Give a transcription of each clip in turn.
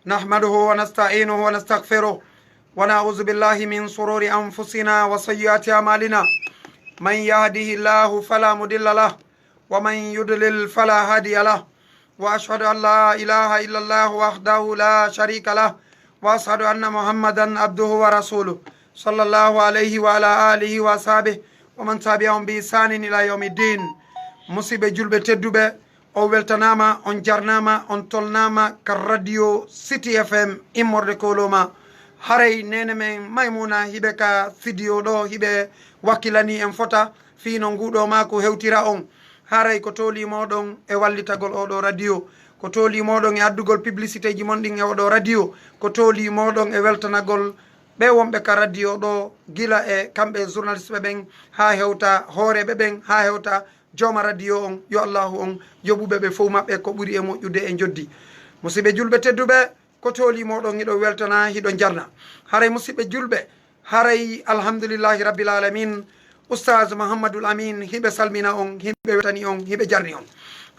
نحمده ونستعينه ونستغفره ونعوذ بالله من شرور أنفسنا وسيئات أعمالنا من يهده الله فلا مضل له ومن يضلل فلا هادي له وأشهد أن لا إله إلا الله وحده لا شريك له وأشهد أن محمدا عبده ورسوله صلى الله عليه وعلى آله وصحبه ومن تبعهم بإحسان إلى يوم الدين. Musidɓe julɓe tedduɓe, o weltanama, on jarnama, on tolnama ka radio City FM immorde koloma. Haray nene men Maymuna hiɓe ka studio ɗo hiɓe wakkilani en fota fino nguɗo ma ko hewtira on. Haray ko toli moɗon e wallitagol oɗo radio, ko toli moɗon e addugol publicité ji mon ɗin e oɗo radio, ko toli moɗon e weltanagol ɓe wonɓe ka radio ɗo gila e kamɓe journaliste ɓe ɓen ha hewta hooreɓe ɓen ha hewta joma radio on. Yo allahu on yoɓuɓe ɓe fof maɓɓe ko ɓuuri e moƴƴude e joddi. Musidɓe julɓe tedduɓe, ko toli moɗon hiɗo weltana hiɗo jarna. Haray musidɓe julɓe, haray alhamdulillahi rabbil alamin, oustaz Mouhamadoul Amin hiɓe salmina on, hiɓe weltani on, hiɓe jarni on.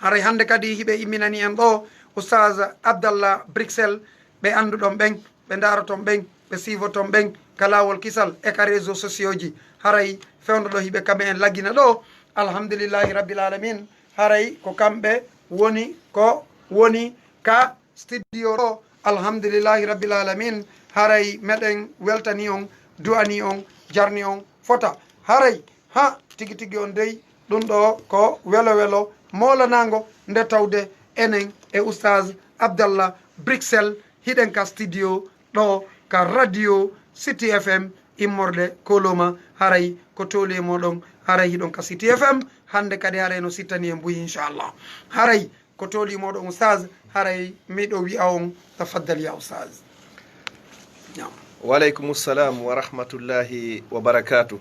Haray hande kadi hiɓe imminani en ɗo oustaz Abdallah Bruxelles, ɓe anduɗon ɓen, ɓe daroton ɓen, ɓe sivoton ɓen ka lawol kisal e ka réseau sociaux ji. Haray fewdo ɗo hiɓe kamɓe en laggina ɗo alhamdulillahi rabbil alamin. Haray ko kamɓe woni ka studio ɗo alhamdulillahi rabbil alamin. Haray meɗen weltani on, du'ani on, jarni on fota. Haray ha tigi tigi on dey ɗum ɗo ko welo welo molanago nde tawde enen e oustaz Abdallah Bruxelles hiɗen ka studio ɗo ka radio City FM immorde koloma. Haray ko toli moɗon, haray hiɗon ka City FM hande kadi haray no sittani en buyi inchallah. Haray ko toli moɗon oustaz, haray miɗo wi'a on tafaddal ya oustaz. Waleykum salam wa rahmatullahi wa barakatuh.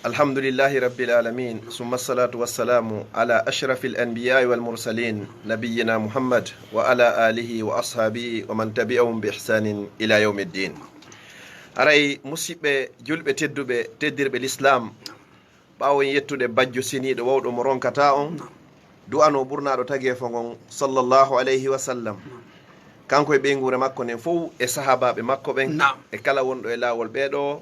Alhamdulillahi rabbil alamin, summa salatu wassalamu ala ashrafil anbiya'i wal mursalin, nabiyyina Muhammad wa ala alihi wa ashabihi wa man tabi'ahum bi ihsanin ila yawmiddin. Aray musidɓe julɓe tedduɓe teddirɓe l'islam, ɓawon yettude bajjo siniɗo wawɗo mo ronkata on, du'ano ɓurnaɗo tagefo gon sallallahu alayhi wa sallam, kanko e ɓeygure makko nen fof e sahabaɓe makko ɓen e kala wonɗo e lawol ɓeɗo.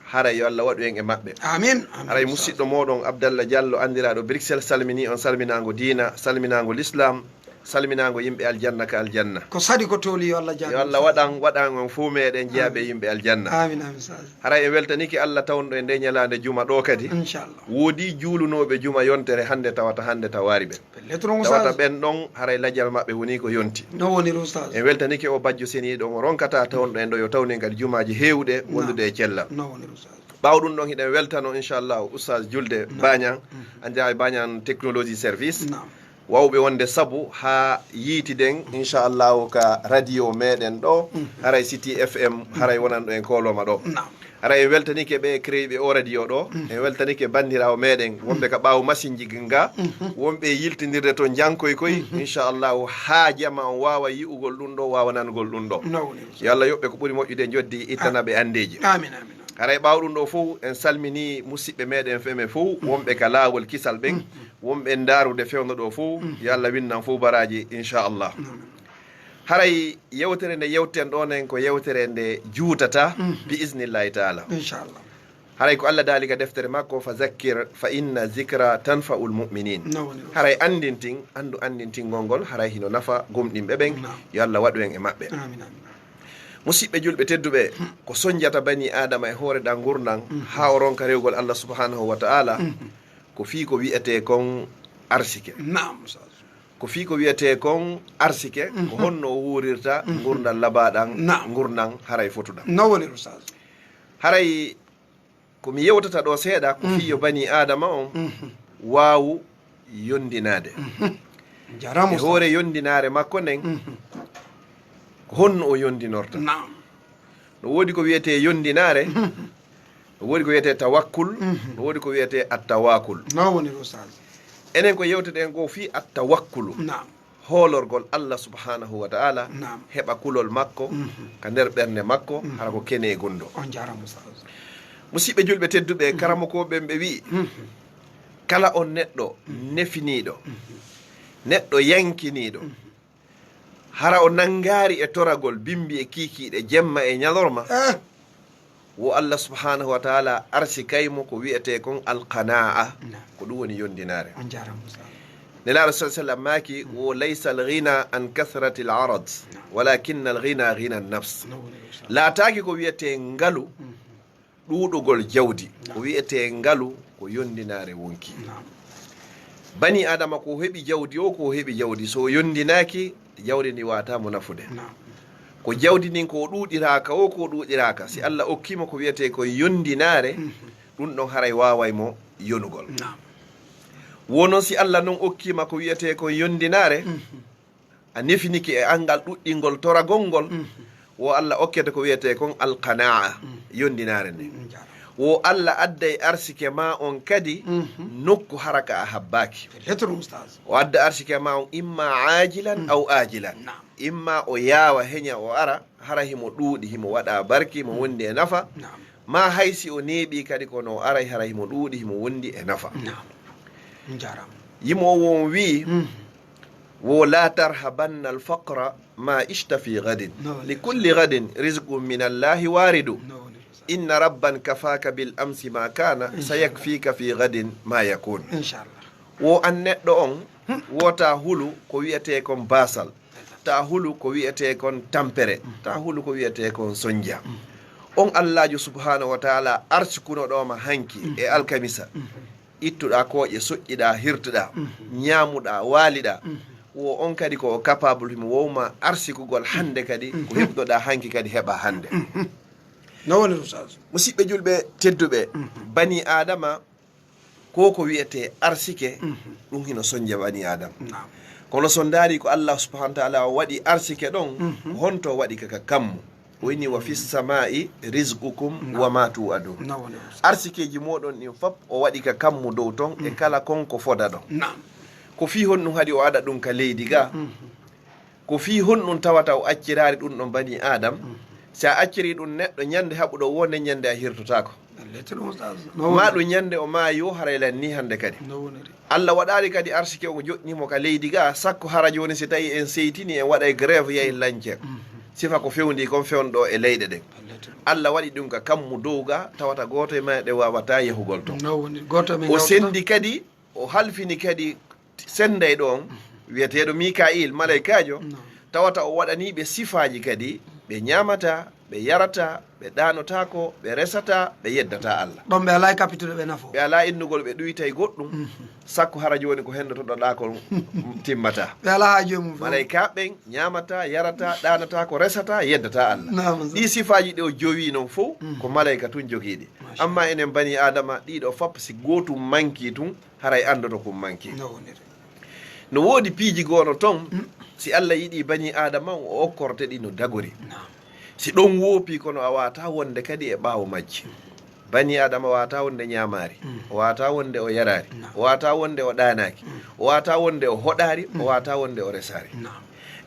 Haray yo Allah waɗu en e maɓɓe. Amin. Haray musidɗo moɗon Abdallah Diallo andiraɗo Bruxelles salmini on, salminago dina, salminago l'islam, salminago yimɓe aljanna ka aljanna. Ko sadi ko toli yo Allah janna. Yo Allah waɗan on fuu meɗen jeyaɓe yimɓe aljanna. Amin amin. Haray en weltaniki Allah tawnɗo e nde ñalande juma ɗo kadi. Inchallah. Woodi juulunoɓe juma yontere hande tawata hande tawari ɓe. Tawata ɓen ɗon haray lajal maɓɓe woni ko yonti. No woni oustaz. En weltaniki o bajjo seniɗo mo ronkata tawnɗo en ɗo yo tawni kadi jumaji hewɗe wondude e cellal. No woni oustaz. Ɓawɗum ɗon hiɗen weltano inchallah oustaz julde Bañan anja e Bañan technologie service. Wawɓe wonde sabu ha yiitiden inchallahu ka radio meɗen ɗo haray City FM haray wonanɗo en koloma ɗo. Haray en weltanike ɓe créiɓe o radio ɗo, en weltanike bandirawo meɗen wonɓe ka ɓawo machine ji nga, wonɓe yiltidirde to jankoy koy inchallahu ha jama on wawa yi'ugol ɗum ɗo, wawa nangol ɗum ɗo. Yo Allah yoɓɓe ko ɓuuri moƴƴude joddi ittanaɓe andeji. Amin amin. Haray ɓawɗum ɗo fof en salmini musidɓe meɗen feme fof, wonɓe ka lawol kisal ɓen, wonɓe darude fewno ɗo fof, yo Allah winnan fof baraji inchallah. Haray yewtere nde yewten ɗo nen ko yewtere nde juutata bi isnillahi taala inchallah. Haray ko Allah daali ka deftere makko fa zakkir fa inna zikra tanfa'ul mu'minin. Haray andu andintingol ngol haray hino nafa gomɗinɓe ɓen. Yo Allah waɗu en e maɓɓe. Musidɓe julɓe tedduɓe, ko soñjata bani adama e hoore ɗan gurnan ha o ronka rewgol Allah subhanahu wa ta'ala ko fii ko wiyete kon arsike. Ko fii ko wiyete kon arsike ko honno o wurirta gurdal labaɗan gurnan haray fotuɗam. Haray komi yewtata ɗo seeɗa ko fii yo bani adama on wawu yondinade e hoore yondinare makko nden honno o yondinorta. No woodi ko wiyete yondinare, no woodi ko wiyete tawakkul, no woodi ko wiyete attawakul. No woni oustaz. Enen ko yewteten ko fi attawakkulu. Hoolorgol Allah subhanahu wa ta'ala, heɓa kulol makko ka nder ɓernde makko hara ko kene gondo. On jarama oustaz. Musidɓe julɓe tedduɓe, karamokoɓe ɓe wi kala on neɗɗo nefiniɗo, neɗɗo yankiniɗo, hara o nangari e toragol bimbi e kikiɗe jemma e ñalorma wo Allah subhanahu wa taala arsi kaymo ko wiyete kon alqana'a ko ɗum woni yondinare nelaɗo sa sallam maki wo laysa alghina an kathrati alarad walakinna alghina ghina nafs laataki ko wiyete ngalu ɗuɗugol jawdi ko wiyete ngalu ko yondinare wonki bani adama ko heɓi jawdi o ko heɓi jawdi so yondinaki jawdi ndi watamo nafude ko jawdi ndin ko ɗuɗiraka o ko ɗuɗiraka si Allah okkima ko wiyete ko yondinare ɗum ɗon haray wawaymo yonugol wonon si Allah non okkima ko wiyete ko yondinare a nefiniki e angal ɗuɗɗingol toragol ngol wo Allah okkete ko wiyete kon alqana'a yondinare nde wo Allah adday arsike ma on kadi nokku haraka a habbaki o adda arsike ma on imma ajilan aw ajilan imma o yawa heña o ara hara himo ɗuuɗi himo waɗa barki mo wondi e nafa ma haysi o neeɓi kadi kono aray hara himo ɗuuɗi himo wondi e nafa yimo won wi wo la tarhabanna alfaqra ma ishta fi gadin likulli gadin rizqun min allahi waridu inna rabban kafaka bil amsi ma kana sayakfika fi gadin ma yakun inchallah wo an neɗɗo on wota hulu ko wiyete kon basal ta hulu ko wiyete kon tampere ta hulu ko wiyete kon sonja on Allahjo subhanahu wa taala arsikuno ɗoma hanki e alkamisa ittuɗa koƴe soƴƴiɗa hirtuɗa ñamuɗa waaliɗa wo on kadi ko capable himo wowma arsikugol hande kadi ko heɓɗoɗa hanki kadi heɓa hande nawoni Oustaz musidɓe julɓe tedduɓe bani adama ko wiyete arsike ɗum hino sonja bani adama kono so ndaari ko Allah subhanahu wa taala waɗi arsike ɗon honto waɗi kaka kammu woni wa fis samai rizqukum wa ma tu'adun arsikeji moɗon ɗin fop o waɗi ka kammu dow ton e kala konko foda ɗon ko fi honɗum haɗi o aɗa ɗum ka leydi ga ko fi honɗum tawata o accirari ɗum ɗon bani adam sa acciri ɗum neɗɗo ñande haɓuɗo wonde ñande a hirtotako ma ɗum ñande o maayo haraylan ni hande kadi Allah waɗari kadi arsike o joɗnimo ka leydi ga sakko hara joni si tawi en seytini en waɗa grève yahi lancen sifa ko fewndi kon fewnɗo e leyɗe ɗen Allah waɗi ɗum ka kammu dow ga tawata goto e maɗe wawata yahugol ton o sendi kadi o halfini kadi senday ɗon wiyeteɗo Mikail malaikajo tawata o waɗaniɓe sifaji kadi ɓe ñamata ɓe yarata ɓe ɗanotako ɓe resata ɓe yeddata Allah ɗon ɓe ala capitude ɓe nafo ɓe ala innugol ɓe ɗuytay goɗɗum sakko hara joni ko hendotoɗoɗa ko timmata ɓe ala ha jomum malaika ɓen ñamata yarata ɗanata ko resata yeddata Allah ɗi sifaji ɗe o jowi noon fof ko malaika tun jogiiɗi amma enen bani adama ɗiɗo fop si gotum manki tun haray andoto kum manki no woodi piiji gono ton si Allah yiɗi bani adama o okkorte ɗi no dagori si ɗon woopi kono a wata wonde kadi e ɓaawo majji bani adama wata wonde ñamari o wata wonde o yarari o wata wonde o ɗanaki o wata wonde o hoɗari o wata wonde o resari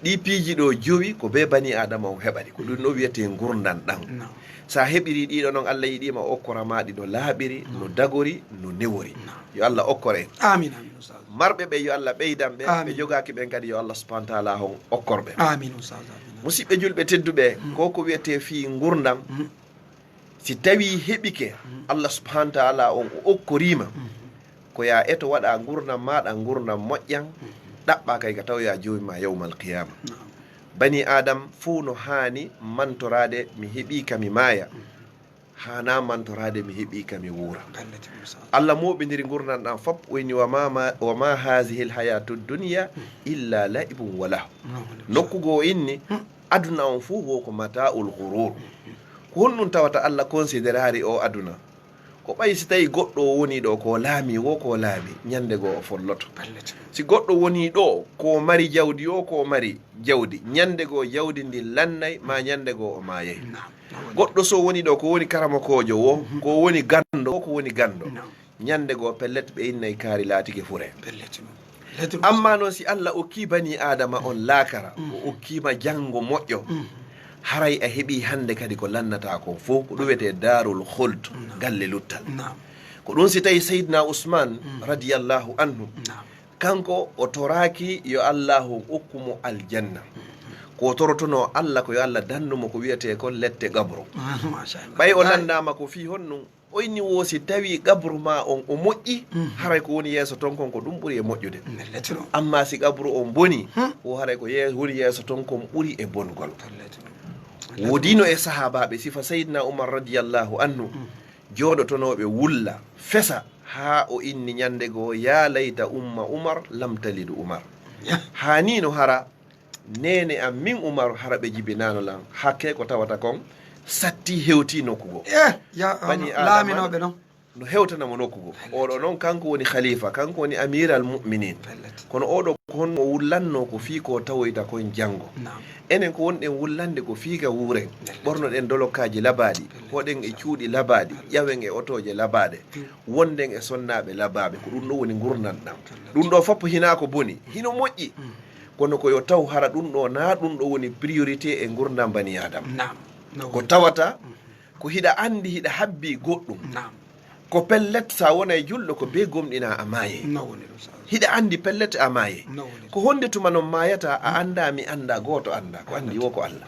ɗi piiji ɗo jowi ko be bani adama o heɓari ko ɗum no wiyete gurdan ɗan sa heɓiri ɗiɗo noon Allah yiɗima okkora maɗi no laaɓiri no dagori no newori yo Allah okkore amin marɓe ɓe yo Allah ɓeydan ɓe ɓe jogaki ɓen kadi yo Allah subhanahu wa taala hon okkorɓe amin musidɓe julɓe tedduɓe ko wiyete fi gurdam si tawi heɓike Allah subhanahu wa taala on o okkorima ko ya eto waɗa gurdam maɗa gurdam moƴƴan ɗaɓɓa kay ka taw ya jomima yawmal qiyama bani adam fuu no hani mantorade mi heɓi kami maaya hana mantorade mi heɓi kami wuura Allah moɓidiri gurdam ɗam fop woni wama hasihi lhayatu dunia illa laibum walahu nokkugo inni aduna on fuu wo ko mata'ul ghurur ko honɗum tawata Allah considérari o aduna ko ɓay si tawi goɗɗo woni ɗo ko laami wo ko laami ñande goo o folloto si goɗɗo woni ɗo ko mari jawdi o ko mari jawdi ñande goo jawdi ndi lannay ma ñande goo o mayay goɗɗo so woni ɗo ko woni karamakojo wo ko woni gando ko woni gando ñande goo pellet ɓe innay kaari laatike fure amma noon si Allah okki bani adama on laakara o okkima janngo moƴƴo haray a heɓi hande kadi ko lannata ko fof ko ɗum wiyete darul khuld galle luttal ko ɗum si tawi seydna ousmane radiyallahu anhu kanko o toraki yo allahu okkumo aljanna ko torotono Allah ko yo Allah dannumo ko wiyete ko lette gabru machallah ɓay o landama ko fi honno o inni woosi tawi gabru ma on o moƴƴi haray ko woni yeeso ton kon ko ɗum ɓuuri e moƴƴude amma si gabru on boni o haray ko woni yeeso ton kon ɓuuri e bongol wodino e sahabaɓe sifa seydina oumar radiallahu anhu jooɗotonoɓe wulla fesa ha o inni ñande goo ya layta umma oumar lam talidu oumar hanino hara nene am min oumar hara ɓe jibinano lan hakke ko tawata kon satti hewti nokkugo laaminoɓe noon no hewtanamo nokkugo oɗo noon kanko woni khalifa kanko woni amiral muminin kono oɗo kon o wullanno ko fii ko tawoyta kon janggo enen ko wonɗen wullande ko fiika wuuren ɓornoɗen dolokaji labaɗi hoɗen e cuuɗi labaɗi ƴawen e otoje labaɗe wonden e sonnaɓe labaɓe ko ɗum ɗo woni gurnan ɗam ɗum ɗo foppo hina ko boni hino moƴƴi kono ko yo taw hara ɗum ɗo na ɗum ɗo woni priorité e gurdam bani adama ko tawata ko hiɗa andi hiɗa habbi goɗɗum ko pellet sa wona e julɗo ko be gomɗina a maaye hiɗa andi pellet a maaye ko honde tuma non mayata a anda mi anda goto anda ko andi wo ko Allah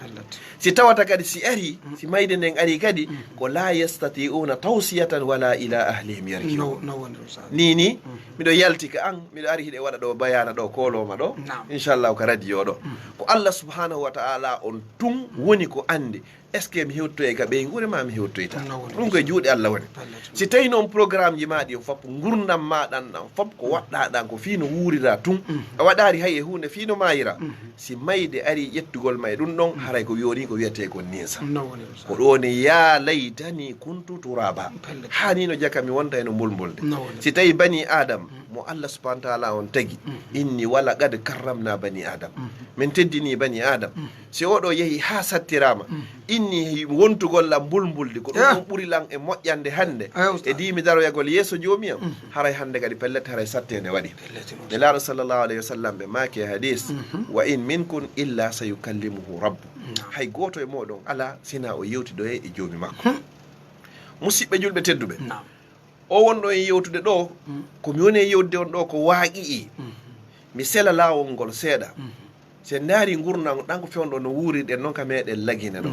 si tawata kadi si ari si mayde nden ari kadi ko la yastati'una tawsiyatan wala ila ahlihim yarji'un nini miɗo yalti ka an miɗo ari hiɗe waɗa ɗo bayana ɗo koloma ɗo inchallah ko radio ɗo ko Allah subhanahu wa ta'ala on tun woni ko andi est ce que mi hewtoye ka ɓe guure ma mi hewtoyta ɗum koye juuɗe Allah woni si tawi noon programme ji maɗi o fop gurdam maɗan ɗan fop ko waɗɗa ɗan ko fino wuurira tun a waɗari hay e hunde fino mayira si mayde ari ƴettugol ma e ɗum ɗon haray ko yoni ko wiyete ko nisa ko ɗone ya laytani kuntu turaba hanino jaka mi wonta eno mbulmbulde si tawi bani adam mo Allah subhanahu wa ta'ala on tagi inni wala qad karramna bani adam min teddini bani adam si oɗo yehi ha sattirama inni wontugolla mbulmbulde ko ɗum ɓuri lan e moƴƴande hande e dimi daroyagol yeeso jomiyam haray hande kadi pellet haray sattede waɗi ne laaɗo sallllahu alayhi wa sallam ɓe maaki e hadis wa in minkum illa sayukallimuhu rabbu hay goto e moɗon ala sina o yewtidoye e joomi makko musidɓe julɓe tedduɓe o wonɗo e yewtude ɗo komi woni e yewtude on ɗo ko waaqi i mi sela laawol ngol seeɗa se ndaari gurdam ɗan ko fewno no wuurirɗen noon ka meɗen lagine ɗo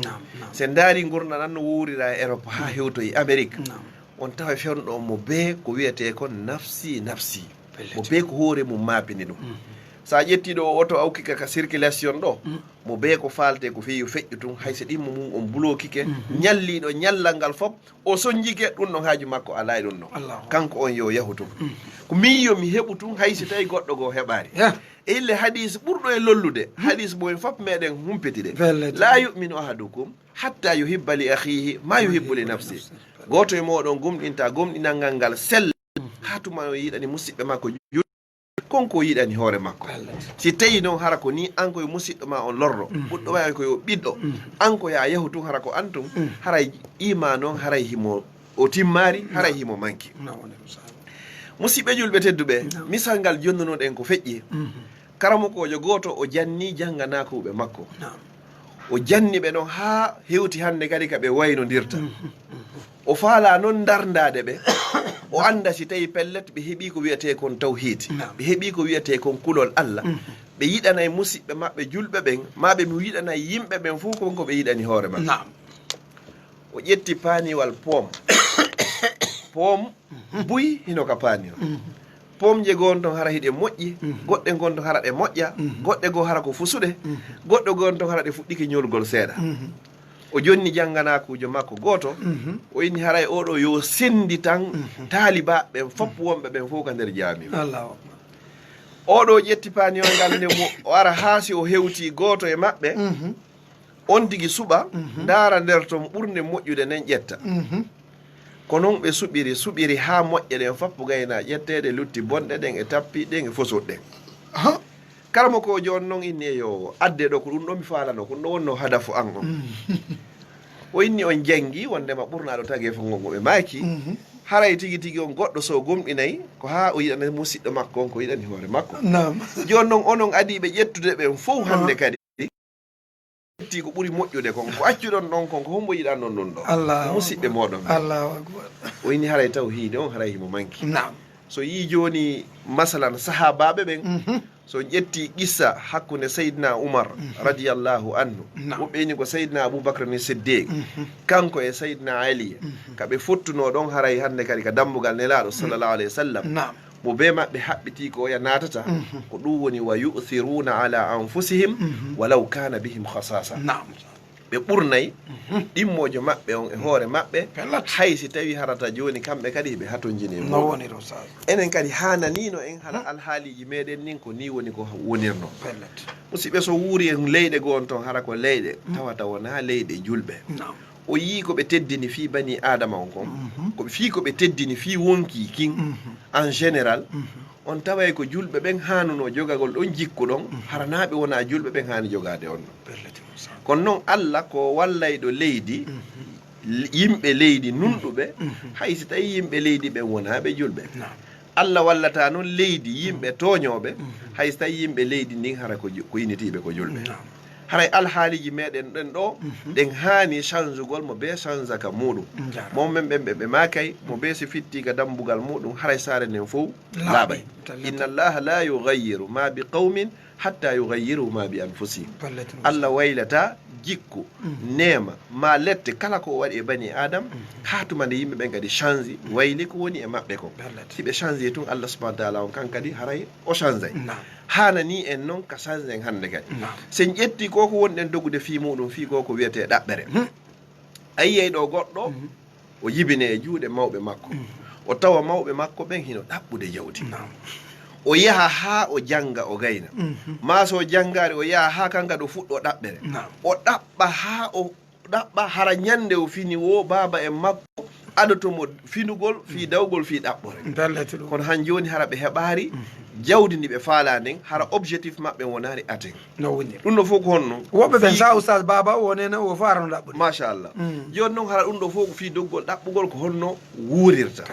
se ndaari gurdam ɗan no wuurira e Europe ha hewto e Amérique on tawa fewno mo be ko wiyete kon nafsi nafsi mo be ko hoore mum maapini ɗum sa ƴettiɗo oto awkika ka circulation ɗo mo be ko falte ko feewi feƴƴu tun hayso ɗimmo mum on bulokike ñalliɗo ñallal ngal fof o soñjike ɗum ɗon haaju makko ala e ɗum ɗon kanko on yo yahu tun ko min yo mi heɓu tun hayso tawi goɗɗo goo heɓari e ille hadis ɓurɗo e lollude hadis mo en fof meɗen humpitide la yuminu ahadukum hatta yuhibba li akhihi ma yuhibbu li nafsi goto e moɗon gumɗinta gomɗinalngal ngal sella ha tuma o yiɗani musidɓe makko konko yiɗani hoore makko si tawi noon hara ko ni an koye musidɗo ma on lorro ɓuɗɗo wawi koyo ɓiɗɗo an ko ya yahu tun hara ko an tun haray ima noon haray himo o timmari haray himo manki musidɓe julɓe tedduɓe misal ngal jonnunoɗen ko feƴƴi karamokojo goto o janni jangganakoɓe makko o janni ɓe noon ha hewti hande kadi ka ɓe waynodirta o faala noon dardade ɓe o anda si tawi pellet ɓe heeɓi ko wiyete kon tawhid ɓe heeɓi ko wiyete kon kulol Allah ɓe yiɗanay musidɓe maɓɓe julɓe ɓen maɓe mi yiɗanay yimɓe ɓen fof konko ɓe yiɗani hoore maɓɓe o ƴetti paaniwal poom poom buy hino ka paani o poom je gon ton hara hiɗe moƴƴi goɗɗe gon ton hara ɗe moƴƴa goɗɗe goo hara ko fusuɗe goɗɗo gon ton hara ɗe fuɗɗike ñolgol seeɗa o jonni jangganakujo makko goto o inni haray oɗo yo sendi tan taaliba ɓen fopp wonɓe ɓen fof ka nder jaamiwo oɗo ƴetti paaniol ngal nde mo o ara haasi o hewti goto e maɓɓe on tigi suɓa ndaara nder ton ɓurde moƴƴude nden ƴetta ko noon ɓe suɓiri ha moƴƴe ɗen fopp gayna ƴettede lutti bonɗe ɗen e tappiɗen e fosoɗɗen karamo ko joni noon inni e yo adde ɗo ko ɗum ɗo mi falano ko ɗum ɗo wonno hadafu an o o inni on janggi wondema ɓurnaɗo tagi fo gongo ɓe maaki haray tigi tigi on goɗɗo so gomɗinayi ko ha o yiɗana musidɗo makko on ko yiɗani hoore makko joni noon onon adiɓe ƴettude ɓen fof hande kadi ƴetti ko ɓuuri moƴƴude kon ko accuɗon ɗon kon ko hombo yiɗan non ɗum ɗo musidɓe moɗon o inni haray taw hiide on haray himo manki so yi joni masalan sahabaɓe ɓen so ƴetti qissa hakkunde Seydina Umar radiyallahu anhu woɓɓeni ko Seydina Aboubacre ni Siddiq kanko e Seydina Ali kaɓe fottuno ɗon haray hande kadi ka dambugal nelaɗo sallallahu alayhi wa sallam mo be maɓɓe haɓɓiti ko oya natata ko ɗum woni wa yu'thiruna ala anfusihim walaw kana bihim khasasa ɓe ɓurnayi ɗimmojo maɓɓe on e hoore maɓɓe hay si tawi harata joni kamɓe kadi ɓe hatojini enen kadi hananino en hara alhaaliji meɗen nin ko ni woni ko wonirno musidɓe so wuuri en leyɗe goon ton hara ko leyɗe tawata wona leyɗe julɓe o yii ko ɓe teddini fi bani adama on kon ko fi ko ɓe teddini fi wonki kin en général on taway ko julɓe ɓen hanuno jogagol ɗon jikku ɗon haranaɓe wona julɓe ɓen hani jogade on kono noon Allah ko wallayɗo leydi yimɓe leydi nunɗuɓe hay si tawi yimɓe leydi ɓen wonaɓe julɓe Allah wallata noon leydi yimɓe toñoɓe hay si tawi yimɓe leydi ndin hara ko initiɓe ko julɓe haray alhaaliji meɗen ɗen ɗo ɗen haani changegol mo be change ka muɗum mommen ɓen ɓe makay mo be so fitti ka dambugal muɗum haray saare nden fof laaɓay inna allaha la yughayyiru ma bi qawmin hatta yughayyiru ma bi anfusihim Allah waylata jikku nema ma lette kala ko waɗi e bani adam hatumande yimɓe ɓen kadi change wayli ko woni e maɓɓe ko siɓe change tun Allah subhanahu wa taala on kankadi haray o change hanani en noon ka change en hande kadi sen ƴetti koko wonɗen dogude fi muɗum fi koko wiyete ɗaɓɓere ayyey ɗo goɗɗo o yibine e juuɗe mawɓe makko o tawa mawɓe makko ɓen hino ɗaɓɓude jawdi o yaha ha o janga o gayna ma so jangari o yaha ha kanka ɗo fuɗɗo ɗaɓɓere o ɗaɓɓa ha o ɗaɓɓa hara ñande o fini wo baba en makko aɗotomo finugol fi dawgol fi ɗaɓɓore kono han joni hara ɓe heɓari jawdi ndi ɓe faala nden hara objectif maɓɓe wonari aten ɗum ɗo fof ko honno woɓɓe ɓen sa oustaz baba wonena o fo arano ɗaɓɓude machallah joni noon hara ɗum ɗo fof ko fi doggol ɗaɓɓugol ko honno wuurirta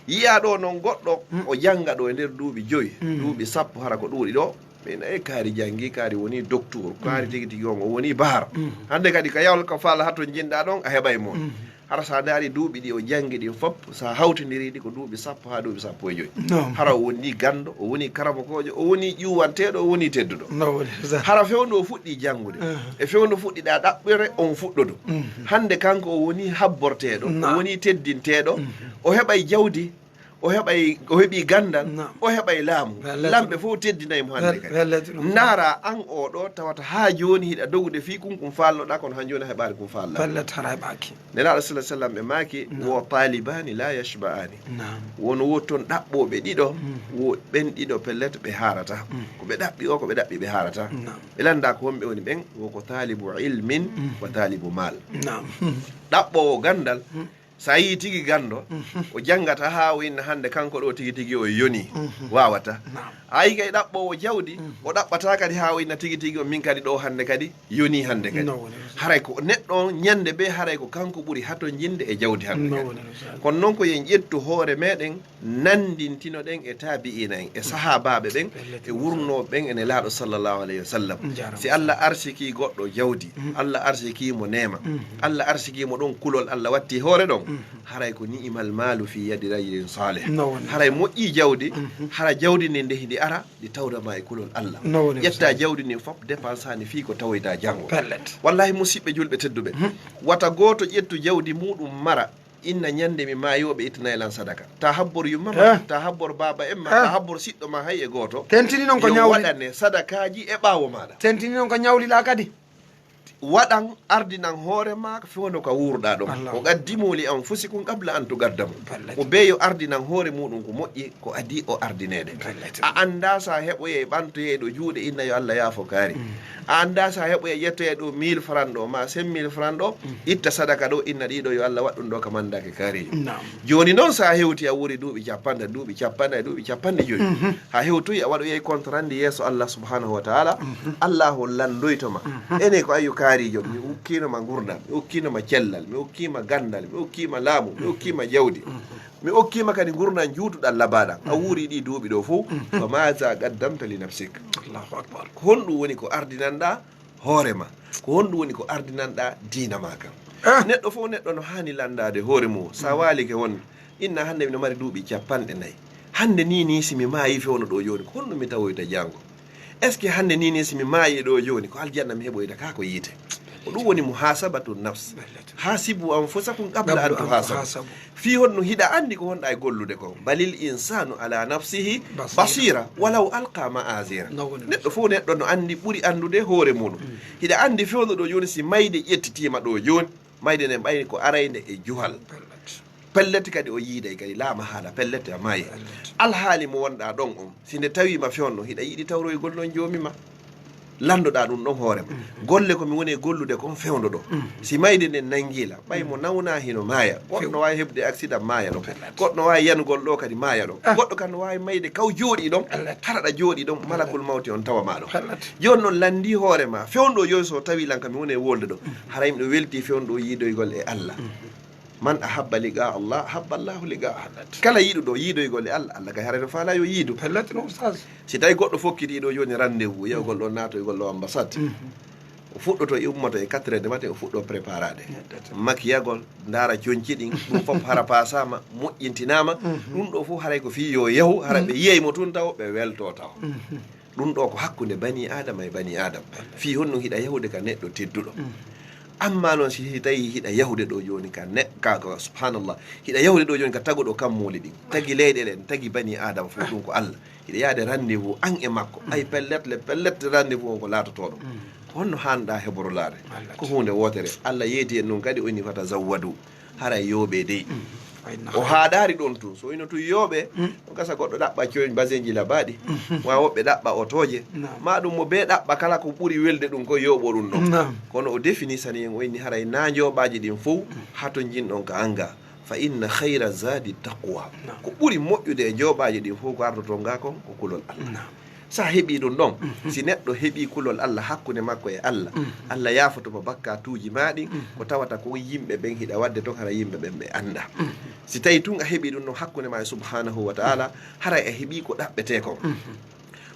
yiya ɗo noon goɗɗo o janga ɗo e nder duuɓi 5 duuɓi 10 hara ko ɗuuɗi ɗo min e kaari janggi kaari woni docteur kaari tigi tigi on o woni bahar hande kadi ka yawol ka faala hatto jinɗa ɗon a heɓay moon hara sa daari duuɓi ɗi o jangi ɗi fop sa hawtidiri ɗi ko duuɓi 10 ha duuɓi 15 hara o woni gando o woni karamakojo o woni ƴuwanteɗo o woni tedduɗo hara fewndo o fuɗɗi jangude e fewndo fuɗɗiɗa ɗaɓɓere on fuɗɗodo hande kanko o woni habborteɗo o woni teddinteɗo o heɓay jawdi o heɓi gandal o heɓay laamu lamɓe fof teddinaymo hande kadi ndaara an oɗo tawata ha joni hiɗa dogude fi kum falloɗa kono han joni heɓari kum fallaɓaki nelaɗo sallah sallam ɓe maaki wo talibani la yashba'ani wono wotton ɗaɓɓoɓe ɗiɗo wo ɓen ɗiɗo pellet ɓe harata koɓe ɗaɓɓi o koɓe ɗaɓɓi ɓe harata ɓe landa ko wonɓe woni ɓen woko talibu ilmin wa talibu mal ɗaɓɓowo gandal sa yi tigi gando o jangata ha o inna hande kanko ɗo tigi tigi o yoni wawata ayi kay ɗaɓɓowo jawdi o ɗaɓɓata kadi ha o inna tigi tigi o min kadi ɗo hande kadi yoni hande kadi haray ko neɗɗo ñande be haray ko kanko ɓuuri hato jinde e jawdi hande kadi kono noon ko yen ƴettu hoore meɗen nandintino ɗen e tabi'ina en e sahabaɓe ɓen e wurnoɓe ɓen ene laaɗo sallllahu alayhi wa sallam si Allah arsiki goɗɗo jawdi Allah arsikimo nema Allah arsikimo ɗon kulol Allah watti hoore ɗon haray ko ni'imal malu fi yadi rajulin salih haray moƴƴi jawdi hara jawdi ndi nde ndi ara ɗi tawdama e kulol Allah ƴetta jawdi ndi foof dépense hani fi ko tawoyta janggo wallahi musidɓe julɓe tedduɓe wata goto ƴettu jawdi muɗum mara inna ñande mi mayoɓe ittana elan sadaka ta habbor yummama ta habbor baba emma ta habbor siɗɗo ma hay e goto tentini noon ko ñawli waɗane sadakaji e ɓawo maɗa tentini noon ko ñawliɗa kadi waɗan ardinan hoore ma fewno ko wurɗa ɗon o gaddimoli an fusikum qabla an tugaddamo o beyo ardinan hoore muɗum ko moƴƴi ko adi o ardinede a anda sa heɓoye ɓantoyeɗo juuɗe inna yo Allah yaafo kaari a anda sa heɓoye yettoye ɗo 1000 francs ɗo ma 5000 francs ɗo itta sadaka ɗo inna ɗiɗo yo Allah waɗɗum ɗo ka mandake kaari joni noon sa hewti a wuri duuɓi capanɗe duuɓi capanɗe duuɓi capanɗe joyi ha hewtoyi a waɗoye contrandi yeeso Allah subhanahu wa taala Allahu landoytoma ene ko ayu kaarijo mi ukkinoma gurdam mi ukkinoma cellal mi ukkima gandal mi ukkima laamu mi ukkima jawdi mi ukkima kadi gurdam juutuɗam labaɗam a wuuri ɗi duuɓi ɗo fof fa maza qaddamta li nafsik Allahu akbar ko honɗum woni ko ardinanɗa hoorema ko honɗum woni ko ardinanɗa diina ma kam neɗɗo fof neɗɗo no hani landade hoore mum sa walike won inna hande mino mari duuɓi 40 hande ni simi maayi fewno ɗo joni ko honɗum mi tawoyta janggo est ce que hande ni ni simi maayi ɗo joni ko aljanna mi heɓoyta ka ko yiite ko ɗum woni muhasabatu nafs hasibu anfusakum qabla an tuhasabu fi honno hiɗa andi ko wonɗa e gollude ko balil insanu ala nafsihi basira walaw alqa ma'azira neɗɗo fof neɗɗo no andi ɓuri andude hoore muɗum hiɗa andi fewno ɗo joni si mayde ƴettitima ɗo joni mayde nden ɓayni ko arayde e juhal pellete kadi o yiiday kadi laama haala pellete a maayi alhaali mo wonɗa ɗon on sinde tawima fewno hiɗa yiɗi tawroygol ɗon joomima landoɗa ɗum ɗon hoorema golle komi woni gollude kon fewndo ɗo si mayde nden nangila ɓay mo nawna hino maaya goɗɗo no wawi heɓde accident maaya ɗon goɗɗo no wawi yanugol ɗo kadi maaya ɗon goɗɗo kan no wawi mayde kaw jooɗi ɗon haraɗa jooɗi ɗon malakul mawti on tawama ɗon joni noon landi hoorema fewndo joni so tawi lan kam mi woni wolde ɗo hara yimɗo welti fewndo yiidoygol e Allah man ahabba liga Allah habba Allahu liga kala yiiɗuɗo yiidoygol e Allah Allah kay hareno faala yo yiidu pellatino oustaz si tawi goɗɗo fokkitiɗo joni rendez-vous yewgol ɗo natoygol ɗo ambassade o fuɗɗoto e ummoto e 4 heures du matin o fuɗɗo préparade makiyagol ndaara coñci ɗin ɗum fof hara pasama moƴƴintinama ɗum ɗo fof haray ko fi yo yahu hara ɓe yiyaymo tun taw ɓe welto taw ɗum ɗo ko hakkude bani adama e bani adama fi honno hiɗa yahude ka neɗɗo tedduɗo amma noon si tawi hiɗa yahude ɗo joni ka ka subhanallah hiɗa yahude ɗo joni ka tagoɗo kammuli ɗin tagui leyɗele en tagui bani adama fof ɗum ko Allah hiɗa yaade rendez-vous an e makko ay pellette rendez-vous on ko latotoɗo honno hanɗa heɓorolade ko hunde wotere Allah yeeti en ɗum kadi oni fata zawwadu haray yooɓe dey o haɗari ɗon tun so ino tun yooɓe o gasa goɗɗo ɗaɓɓa coñ basenji labaɗi wa woɓɓe ɗaɓɓa otoje ma ɗum mo be ɗaɓɓa kala ko ɓuuri welde ɗum ko yooɓo ɗum ɗon kono o définisani en o inni haray na joɓaji ɗin fof hato jinɗon ka anga fa inna hayra zadi taqwa ko ɓuuri moƴƴude e joɓaji ɗin fof ko ardoto nga kon ko kulol Allah sa heɓi ɗum ɗon si neɗɗo heɓi kulol Allah hakkude makko e Allah Allah yafotoma bakkatuji maɗi ko tawata ko yimɓe ɓen hiɗa wadde ton hara yimɓe ɓen ɓe anda si tawi tun a heɓi ɗum ɗon hakkude ma e subhanahu wa ta'ala hara a heɓi ko ɗaɓɓete kon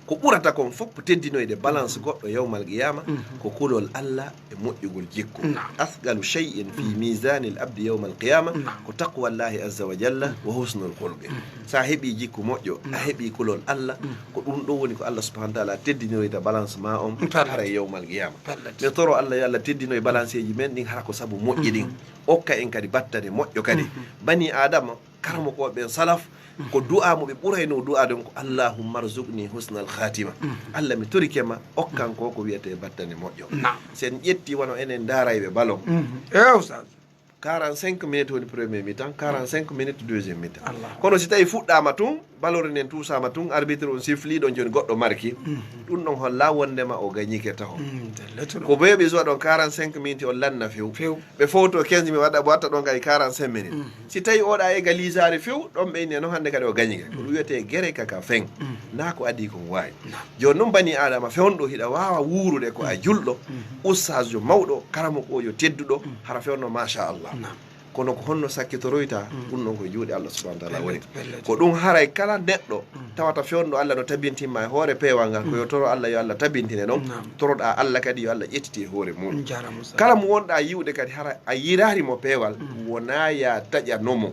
ko ɓurata kon fof teddinoyde balance goɗɗo yawmal qiyama ko kulol Allah e moƴƴugol jikku asgalu shay'in fi misani l abdi yawma al qiyama ko taqwallahi azza wa jalla wa husnul khulqi sa heeɓi jikku moƴƴo a heeɓi kulol Allah ko ɗum ɗo woni ko Allah subhanahu wa ta'ala teddinoyta balance ma on hara yawmal qiyama mi toro Allah yo Allah teddinoye balance ji men ɗin hara ko saabu moƴƴi ɗin okka en kadi battane moƴƴo kadi bani adama karamo ko ɓen salaf ko du'a mo ɓe ɓurayno du'a ɗon ko allahumma arzuqni husnal khatima Allah mi torikema okkan ko wiyete battane moƴƴo sen ƴetti wono enen daarayɓe ballon oustaz 45 minutes woni premier mi-temps 45 minutes deuxième mi-temps kono si tawi fuɗɗama tun balore nen tuusama tun arbitre on siffli ɗon joni goɗɗo marki ɗum ɗon holla wondema o gañike taho ko beɓe jowa ɗon 45 minutes on lanna few ɓe fowto 15 mi waɗa watta ɗon kadi 45 minutes si tawi oɗa égalisare few ɗon ɓeyni noon hande kadi o gañike ko ɗum wiyete guere kaka feng na ko adi kon wawi joni noon bani adama fewnɗo hiɗa wawa wurude ko a julɗo oustaz jo mawɗo karamokojo tedduɗo hara fewno machallah kono ko honno sakkitoroyta ɗum ɗon koye juuɗe Allah subhanahu wa ta'ala woni ko ɗum haray kala neɗɗo tawata fewndo Allah no tabintinma e hoore peewal ngal ko yo toro Allah yo Allah tabintine noon toroɗa Allah kadi yo Allah ƴettiti e hoore muɗum kala mo wonɗa yiwde kadi hara a yirarimo peewal wona ya taƴanomo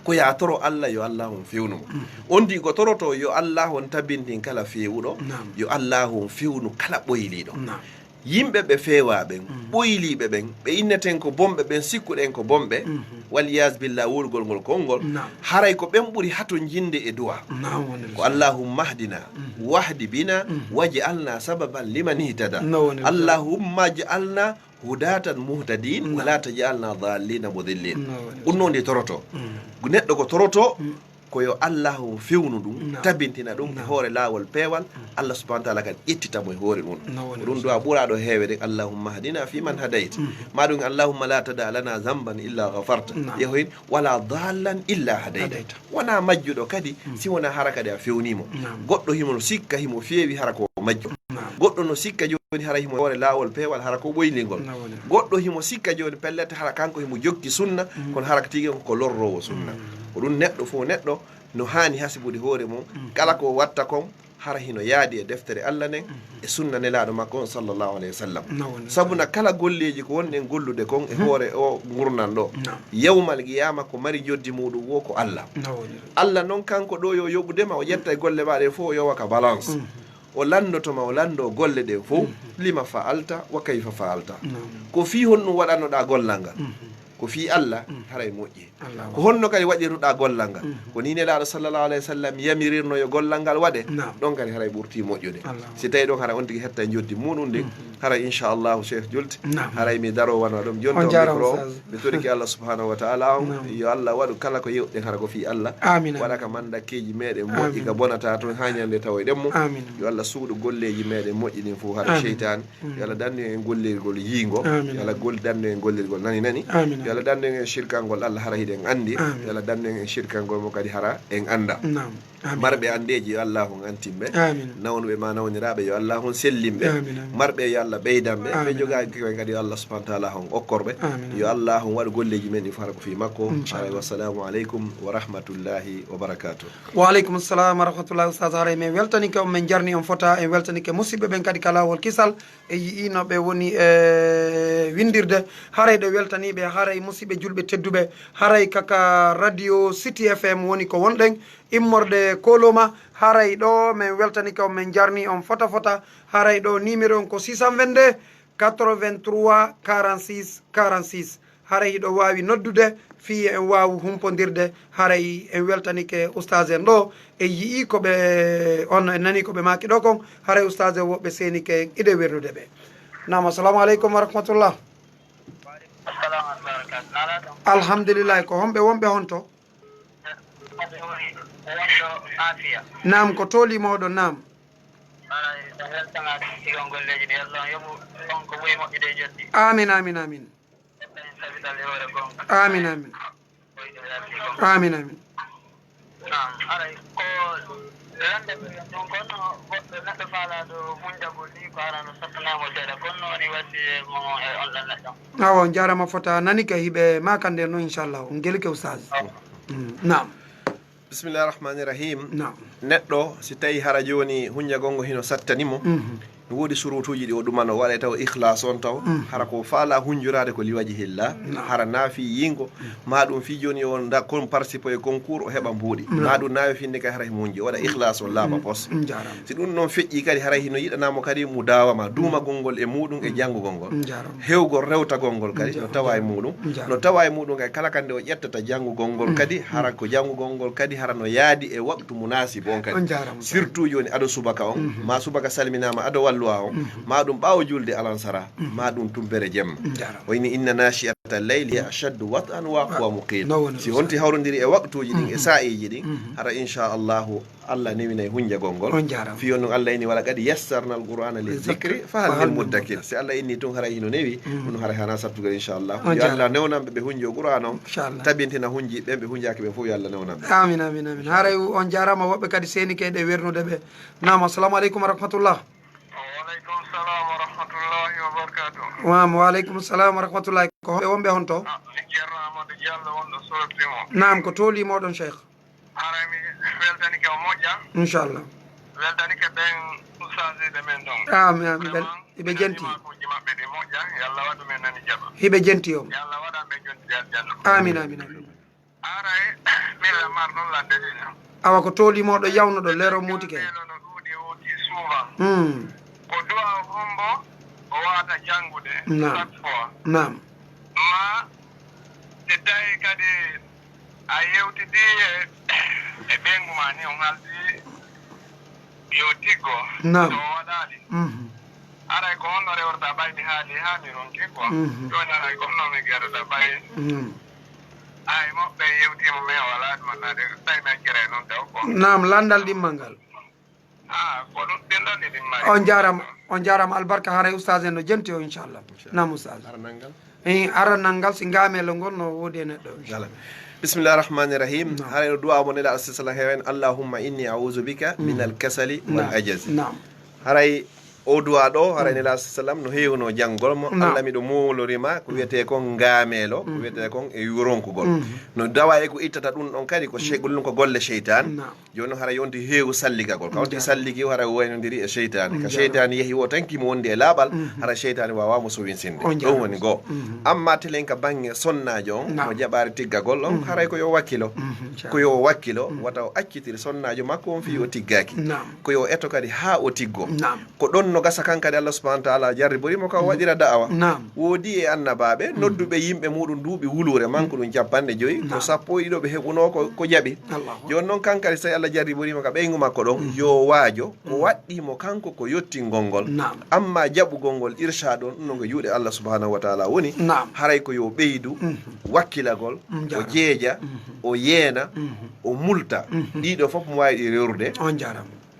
ko ya toro Allah yo Allah on fewnumo on di ko toroto yo Allah on tabintin kala fewuɗo yo Allah on fewnu kala ɓoyliɗo yimɓe ɓe feewaɓen ɓoyliɓe ɓen ɓe inneten ko bomɓe ɓen sikkuɗen ko bomɓe waliyas billah wurgol ngol konngol haray ko ɓen ɓuri hato jinde e duwa ko allahumma hdina wahdi bina waj'alna sababan liman ihtada allahumma ja'alna hudatan muhtadin wala taj'alna dhallina mudillin ɗum noon ndi toroto neɗɗo ko toroto koyo Allah fewnu ɗum tabintina ɗum e hoore laawol peewal Allah subhanahu wa ta'ala kadi ƴettitamo e hoore ɗum ɗum du'a ɓuraɗo heewede allahumma hadina fi man hadayt ma ɗum allahumma la tada lana zamban illa ghafarta yehoyin wala dallan illa hadayta wona majjuɗo kadi si wona hara kadi a fewnimo goɗɗo himo no sikka himo feewi hara ko majjo goɗɗo no sikka joni hara himo hoore laawol peewal hara ko ɓoylingol goɗɗo himo sikka joni pellete hara kanko himo jokki sunna kono hara tigi ko lorrowo sunna ko ɗum neɗɗo fof neɗɗo no hani hasibude hoore mum kala ko watta kon hara hino yaadi e deftere Allah nden e sunna nelaɗo makko on sallllahu alayhi wa sallam sabuna kala golleji ko wonɗen gollude kon e hoore o gurnan ɗo yawmal qiyama ko mari joddi muɗum wo ko Allah Allah noon kanko ɗo yo yoɓudema o ƴetta e golle maɗe fof o yowa ka balance o landotoma o lando golle ɗe fof lima fa'alta wa kayfa fa'alta ko fi honɗum waɗannoɗa gollal ngal ko fi Allah haray moƴƴi ko honno kadi waɗiruɗa gollal ngal ko ni nelaɗo sallallahu alayhi wa sallam yamirirno yo gollal ngal waɗe ɗon kadi haray ɓurti moƴƴude si tawi ɗon hara on tigui hetta joddi muɗum ndi haray inchallahu cheikh julde haray mi daro wana ɗum jonta o micro mi toriki Allah subhanahu wa taala on yo Allah waɗu kala ko yewɗen hara ko fi Allah waɗa ka mandakkeji meɗen moƴƴi ka bonata toon ha ñande tawoyɗenmo yo Allah suuɗu golleji meɗen moƴƴi ɗin fof hara cheytane yo Allah dandu en gollirgol yiingo yo Allah dandu en gollirgol nani nani yo Allah dandu en shirkangol Allah hara hiɗen andi yo Allah dandu en shirkangol mo kadi hara en anda marɓe andeji yo Allah hon antimɓe nawnuɓe ma nawniraɓe yo Allah hon sellimɓe marɓe yo Allah ɓeydanɓe ɓe jogaki koye kadi yo Allah subahana taala hon okkorɓe yo Allah hon waɗa golleji men ɗi fara ko fi makko wassalamu aleykum wa rahmatullahi wa barakatuh. wa aleykum assalam wa rahmatullahi. Oustaz haray min weltanike on min jarni on fota en weltanike musidɓe ɓen kadi ka lawol kisal e yiinoɓe woni windirde haray ɗo weltaniɓe haray musidɓe julɓe tedduɓe haray kaka radio City FM woni ko wonɗen immorde koloma haray ɗo min weltanike on min jarni on fota fota haray ɗo numéro on ko 622 83 46 46 haray ɗo wawi noddude fi en wawi humpodirde haray en weltanike oustaz en ɗo e yii koɓe on en nani koɓe maki ɗo kon haray oustaz en woɓɓe senike ide wernude ɓe. nam assalamu aleykum wa rahmatullah. alhamdulillah ko homɓe wonɓe honto nam ko tooli mawɗo nam amin amin amin amin amin amin amin awo jarama fota nani ka hiɓe makande no inchallah on gelike oustaz. nam bisimillahi rahmani rahim neɗɗo si tawi hara joni hunjagolngo hino sattanimo no woodi surutuji ɗi o ɗumano waɗa taw ihlas on taw hara ko faala hunjurade ko liwaji hilla hara naafi yingo maɗum fi joni o kon participe e concours o heɓa mbuuɗi maɗum nawi finde kadi hara himo hunji o waɗa ihlas o laaɓa pos si ɗum noon feƴƴi kadi hara hino yiɗanamo kadi mo dawama dumagol ngol e muɗum e janggugol ngol hewgol rewtagol ngol kadi no tawa e muɗum no tawa e muɗum kadi kala kande o ƴettata janggugol ngol kadi hara ko janggugol ngol kadi hara no yaadi e waktu munasib on kadi surtout joni aɗo subaka on ma subaka salminama aɗo wallu maɗum ɓawo julde alansara maɗum tumbere jemma wayni inna nashi'ata leyli ashaddu wat'an wa aqwamu qila si honti hawrodiri e waktuji ɗin e sa'iji ɗin hara inchallahu Allah newina e hunjagol ngol fiyon noon Allah inni wala kadi yassarna al qur'ana li zicri fahal min muddakir si Allah inni tun hara hino newi ɗum hara hana sattugal inchallahu yo Allah newnanɓe ɓe hunji o qur'an on tabintina hunji ɓen ɓe hunjaki ɓe fof yo Allah newnanɓe amin amin amin haray on jarama woɓɓe kadi seni keyɗe wernude ɓe. nam assalamu aleykum wa rahmatullah. wa aleykum salam wa rahmatullahi. ko hoɓe wonɓe hon to nam ko tooli moɗon cheikh harami weltanike o moƴƴa inchallah weltanike ɓen ustaside men ɗon amin amin hiɓe jenti kuji maɓɓe ɗi moƴƴa yallah waɗu men nani jaɓa hiɓe jenti o yallah waɗa ɓe jonti aljanna amin amin amin aray mille mar ɗon ladde ɗiɗi awa ko tooli moɗo yawnoɗo lero mutike no ɗuuɗi wuti suuba ko duwa hombo o wawata janngude chaque fois nam ma te tawi kadi a yewtidi e ɓengu ma ni on haldi yo tiggo so waɗali aray ko honno rewrata ɓaydi haali ha mi ronki quoi joni aray ko honno mi gerata ɓay ay moɓɓe yewtima mais wala ɗumannade tawi mi accira e noon taw quoi nam landal ɗimmal ngal ko ɗum ɗinɗon ɗi ɗimmay on jarama albarka haray oustaz en no jenti o inchallah. nam oustaz aranal ngal si gamelo ngol no woodi e neɗɗo inchallah. bisimillahi rahmani rahim haray no duwa mo nelaɗo sisala hewen allahumma inni audu bika min alkasali wal ajazi haray o duwa ɗo harani la sallam no heewno janngol mo Allah miɗo molorima ko wiyete kon ngaamelo ko wiyete kon e yuronkugol no dawa e ko ittata ɗum ɗon kadi ko ɗum ko golle cheytan joni hara yonti heewu salligagol kawti salligi hara waynodiri e cheytane ka cheytane yeehi o tan kimo wondi e laaɓal hara cheytane wawamo sowinsinde ɗum woni goo amma telen ka bange sonnajo on mo jaɓari tiggagol on haray ko yo wakkilo ko yo wakkilo wata o accitiri sonnajo makko on fi o tiggaki ko yo eto kadi ha o tiggo ko ɗon no gasa kankadi Allah subhanahu wa ta'ala jarriborimo ka waɗira da'awa woodi e annabaɓe nodduɓe yimɓe muɗum duuɓi wulure manko ɗum 50 ko 11 ɓe heɓuno ko jaɓi joni noon kankadi so tawi Allah jarriborimo ka ɓeygu makko ɗon yo waajo ko waɗɗimo kanko ko yettingol ngol amma jaɓugol ngol irshad on ɗum no ko juuɗe Allah subhanahu wa ta'ala woni haray ko yo ɓeydu wakkilagol o jeeja o yeena o multa ɗiɗo fof mo wawi ɗi rewrude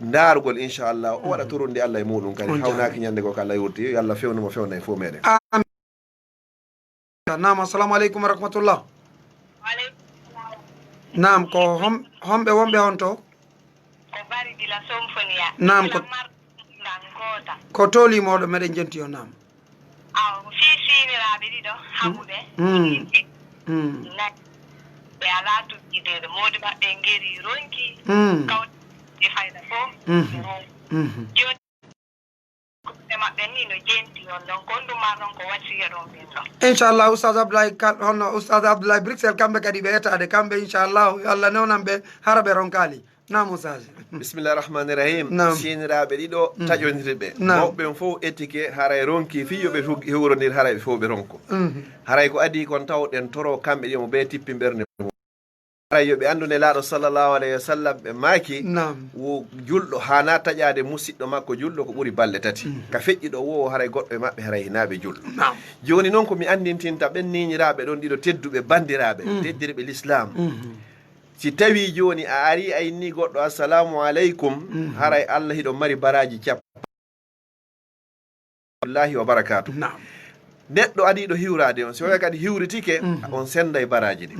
ndaarugol inchallah o waɗa toronde Allah e muɗum kadi hawnaki ñande go ko Allah yurti yo Allah fewnuma fewna e fo meɗen nam assalamu aleykum wa rahmatullah nam ko homɓe wonɓe on to nam ko tolimoɗo meɗen jenti o nam fifiniraɓe ɗiɗo haɓuɓe ɓe ala tuggidede modi maɓɓe ngeri ronki kawte fayda fo joni ɓe maɓɓe ni no jenti on ɗon ko ɗum marɗon ko wasiya ɗon ɓen ɗon inchallah oustaz abdoulaye hono oustaz abdoulaye Bruxelles kamɓe kadi ɓe etade kamɓe inchallah yo Allah newnan ɓe hara ɓe ronkali nam oustaz bisimillahi rahmani rahim siniraɓe ɗiɗo taƴodirɓe moɓɓen fof étike haray ronki fi yoɓe hewrodir haray ɓe fof ɓe ronko haray ko adi kon tawɗen toro kamɓe ɗimo ɓe tippi ɓerde haray yoɓe andude laaɗo sallllahu alayhi wa sallam ɓe maaki wo julɗo hana taƴade musidɗo makko julɗo ko ɓuuri balɗe tati ka feƴƴiɗo wo haray goɗɗo e maɓɓe haray hinaɓe julɗo joni noon komi andintinta ɓen niñiraɓe ɗon ɗiɗo tedduɓe bandiraɓe teddirɓe l'islam si tawi joni a ari a inni goɗɗo assalamu aleykum haray Allah hiɗo mari baraji cappallahi wa barakatu neɗɗo adiɗo hiwrade on si oya kadi hiwritike on senda e baraji ɗi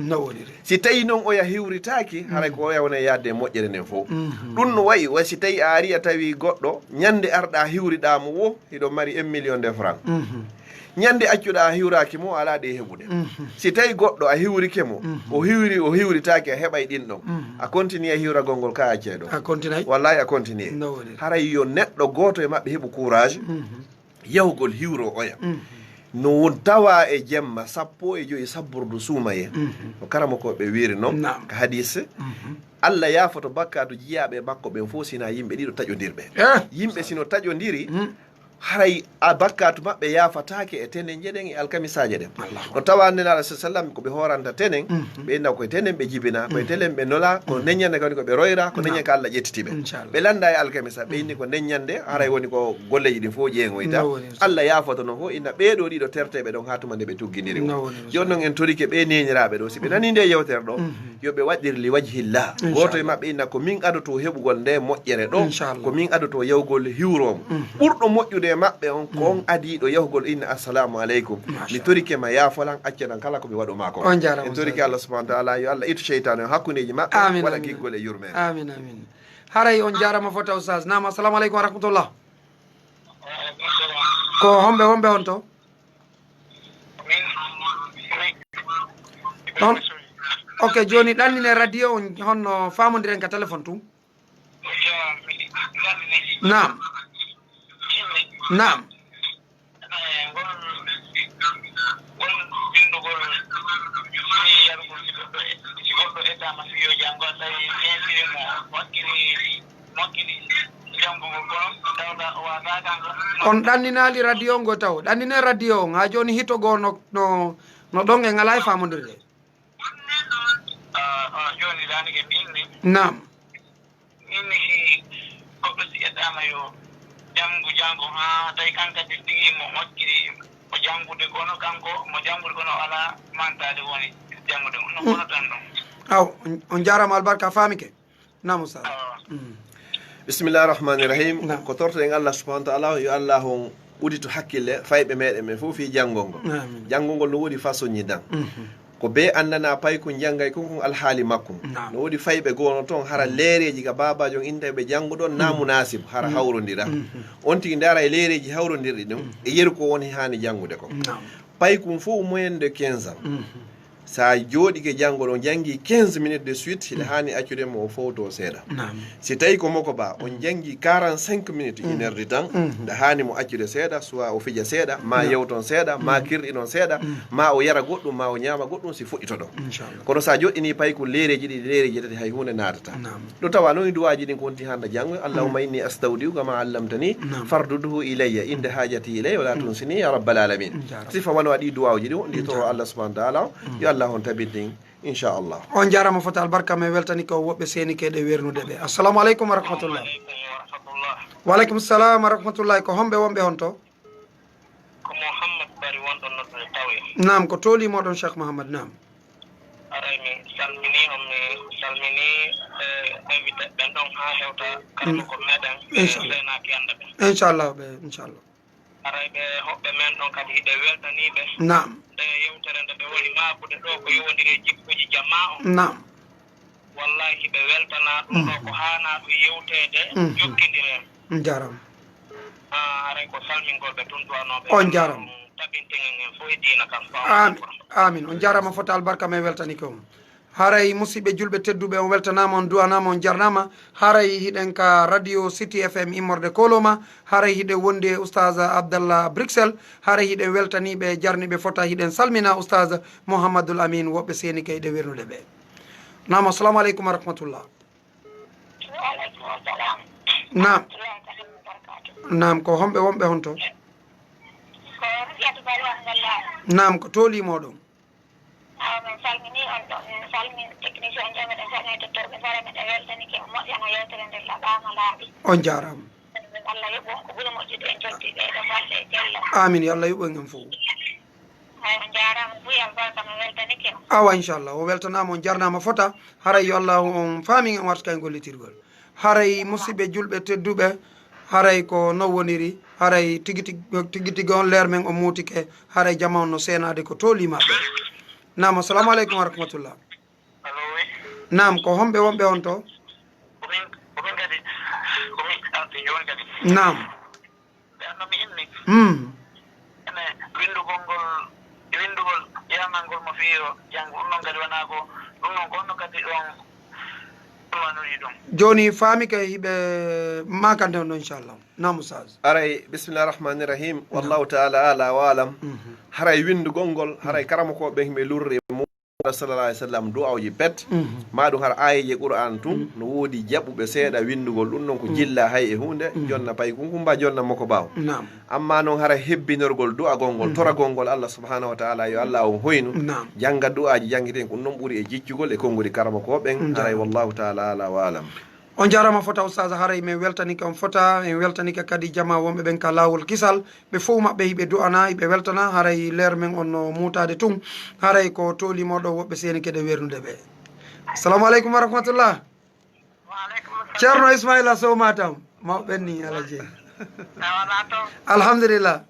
si tawi noon oya hiwritaki haray ko oya wona yadde moƴƴere nden fof ɗum no wayi way si tawi a ari a tawi goɗɗo ñande arɗa hiwriɗamo wo hiɗo mari 1 million de francs ñande accuɗa a hiwraki mo ala ɗe heɓude si tawi goɗɗo a hiwrike mo o hiwritaki a heɓay ɗin ɗon a continue hiwragol ngol ka acceɗo wallahi a continue haray yo neɗɗo goto e maɓɓe heɓu courage yahugol hiwro oya no tawa e jemma 15 sabbordu suumaye no karama ko ɓe wiiri noon ko hadise Allah yafoto bakkatu jiyaɓe makko ɓen fof sina yimɓe ɗiɗo taƴodirɓe yimɓe sino taƴodiri haray a bakkatu maɓɓe yafatake e tenen jeɗen e alkamisaje ɗen no tawa nelaɗo sa sallam koɓe horanta tenen ɓe inda koye tenen ɓe jibina koye tenen ɓe nola ko neññande kawni koɓe royra ko neññan ko Allah ƴettitiɓe ɓe landa e alkamisa ɓe inni ko neññande haray woni ko golleji ɗin fof ƴeegoyta Allah yafoto noon fof inna ɓeɗo ɗiɗo terteɓe ɗon ha tuma nde ɓe tuggidiri joni noon en torike ɓe neñiraɓe ɗo si ɓe nani nde yewtere ɗo yoɓe waɗɗir li wajhillah goto e maɓɓe inna ko min adoto heɓugol nde moƴƴere ɗo ko min adoto yawgol hiwromo ɓurɗo moƴƴude maɓɓe on ko on adiɗo yahugol inna assalamu aleykum mi torike ma yafolan accaɗan kala komi waɗu mako en torike Allah subhanahu wa ta'ala yo Allah ittu cheytane on hakkudeji maɓɓe waɗa giggol e yurmede amin amin haray on jarama fota oustaz nam assalamu aleykum wa rahmatullah ko homɓe on to on ok joni ɗannine radio on honno famodiren ka téléphone tum nam nam on ɗanninali radio ngo taw ɗannine radio on ha joni hitogo no ɗon e ngala e famodirde nam jangu ha tawi kanka tigi mo moƴƴiri o jangude kono kanko mo jangude kono ala mantade woni jangude no kono tan ɗon aw on jarama albarka famike nam oustaz bisimillahi rahmani rahim ko tortoɗen Allah subhanahu wa ta'ala yo Allah on udito hakkille fayɓe meɗen men fof fi janngol ngol janngol ngol no woodi façon ñi dan ko be annana pay ko jangay ko alhaali makko no wodi faybe gono ton hara lereji ga babajo inde be janguɗon na munasib hara hawrodira on tigi ndara e lereji hawrodirɗi ɗum e yeru ko woni hani jangude ko pay kum fo moyen de 15 ans sa jooɗi ke jangoɗo jangi 15 minutes de suite ile hani accude mo foto seeɗa si tawi ko moko ba on jangi 45 minutes une heure du temps nde hani mo accude seeɗa soit o fija seeɗa ma yewton seeɗa ma kirɗinon seeɗa ma o yara goɗɗum ma o ñama goɗɗum si fuɗɗito ɗon kono sa joɗɗini payi ko lereji ɗi lereji tati hay hunde natata ɗo tawa noon duwaji ɗin konti hande janggo allahumma inni astawdiuka ma allamtani farduduhu ilayya inde hajati ilayya wala tunsini ya rabbal alamin sifa wano waɗi duwawji ɗi ɗi toro allah subahanahu wa taala yo allah on tabitin inchallah on jarama fota albarka me weltani ko woɓɓe seni keɗe wernude ɓe assalamu aleykum wa rahmatullah wa aleykum salam wa rahmatullahi ko homɓe wonɓe hon to ko Mouhammad Bari wonɗon Notre tawi nam ko tolimoɗon Cheikh Mouhammad nam aray mi salmini on mi salmini invité ɓen ɗon ha hewta karama ko meɗen senaki anda ɓe inchallah ɓe inchallah aray ɓe hoɓɓe men ɗon kadi hiɗe weltaniɓe nam nde yewtere nde ɓe woni maɓude ɗo ko yowodiri jikkuji jamma o nam wallahi ɓe weltana ɗum ɗo ko hana ɗum yewtede jokkidire jaram aray ko salmingolɓe tun duwanoɓe on jaram tabintingen en fo e dina kam amin amin on jarama fota albarka me weltani ko haray musidɓe julɓe tedduɓe on weltanama on duwanama on jarnama haray hiɗen ka radio city fm immorde koloma haray hiɗe wonde oustaz Abdallah Bruxelles haray hiɗen weltaniɓe jarniɓe fota hiɗen salmina oustaz Mouhamadoul Amin woɓɓe seni kayɗe wernude ɓe nam assalamu aleykum wa rahmatullah nam nam ko homɓe wonɓe hon to nam ko tolimoɗon min salmini on ɗo min salmini technicien on jomeɗen salmini tottorɓe sara meɗen weltanike o moƴƴano yewtere nde laɓama laaɓi on jarama allah yoɓon ko ɓuuri moƴƴude en jottiɓe ɗo balɗe e jello amin yo allah yoɓon en fof ay on jarama buy albarka mi weltanike o awa inchallah o weltanama on jarnama fota haray yo allah on faami on warta kay gollitirgol haray musidɓe julɓe tedduɓe haray ko no woniri haray tigi tigi on leer men o muutike haray jama on no senade ko tolimaɓe nam assalamu aleykum wa rahmatullah allo oui nam ko homɓe wonɓe on to komin kadi komin arti joni kadi nam ɓe annomi inni ene windugol yamal ngol mo fiyo janggo ɗum noon kadi wona ko ɗum noon ko onno kadi ɗon ɗumanori ɗum joni faami kay hiɓe makante on ɗo inchallah nam oustaz aray bisimillahi rahmani rahim wallahu taala ala wa alam haray windugol ngol haray karama ko ɓe himɓe lurre sallallahu alaihi wasallam du'awji pet maɗum har ayeje qur'an tun no woodi jaɓuɓe seeɗa windugol ɗum noon ko jilla hay e hunde jonna payi kunkumba jonna moko baw amma noon hara hebbinorgol du'agol ngol toragol ngol allah subhanahu wa ta'ala yo allah o hoynu jangga du'aji janggueten ko ɗum ɓuuri e jiccugol e konngudi karama ko ɓen haray wallahu ta'ala ala wa alam on jarama fota oustaz haray min weltanike on fota en weltanike kadi jama wonɓe ɓen ka lawol kisal ɓe fof maɓɓe hiɓe du'ana hiɓe weltana haray leer men on no mutade tun haray ko tolimoɗo woɓɓe seni keɗe wernude ɓe assalamu aleykum wa rahmatullah ceerno Ismaila Sow Matam mawɓen ni alaji wona to alhamdulillah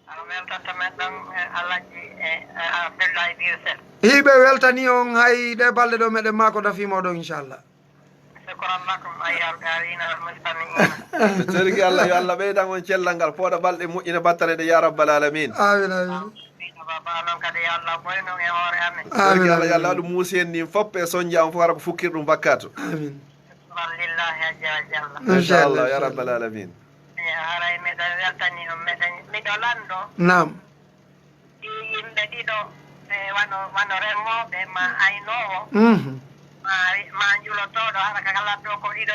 aɗa weltanta men ɗon alaji e Abdoulaye Bruxelles hiɓe weltani on hay ɗe balɗe ɗo meɗen mako dafimoɗo inchallah sergi allah yo allah ɓeydan on cellal ngal pooɗa balɗe moƴƴina battarede ya rabbal alamin amin amin sergi allah yo allah waɗu muusi en ni fop e soñdia on fof hara ko fukkir ɗum bakkato amin inchallah ya rabbal alamin haray meɗen weltani on miɗo lando nam yimɓe ɗiɗo wano remoɓe ma aynowo ma julotoɗo hara ka kala ɗo ko ɗiɗo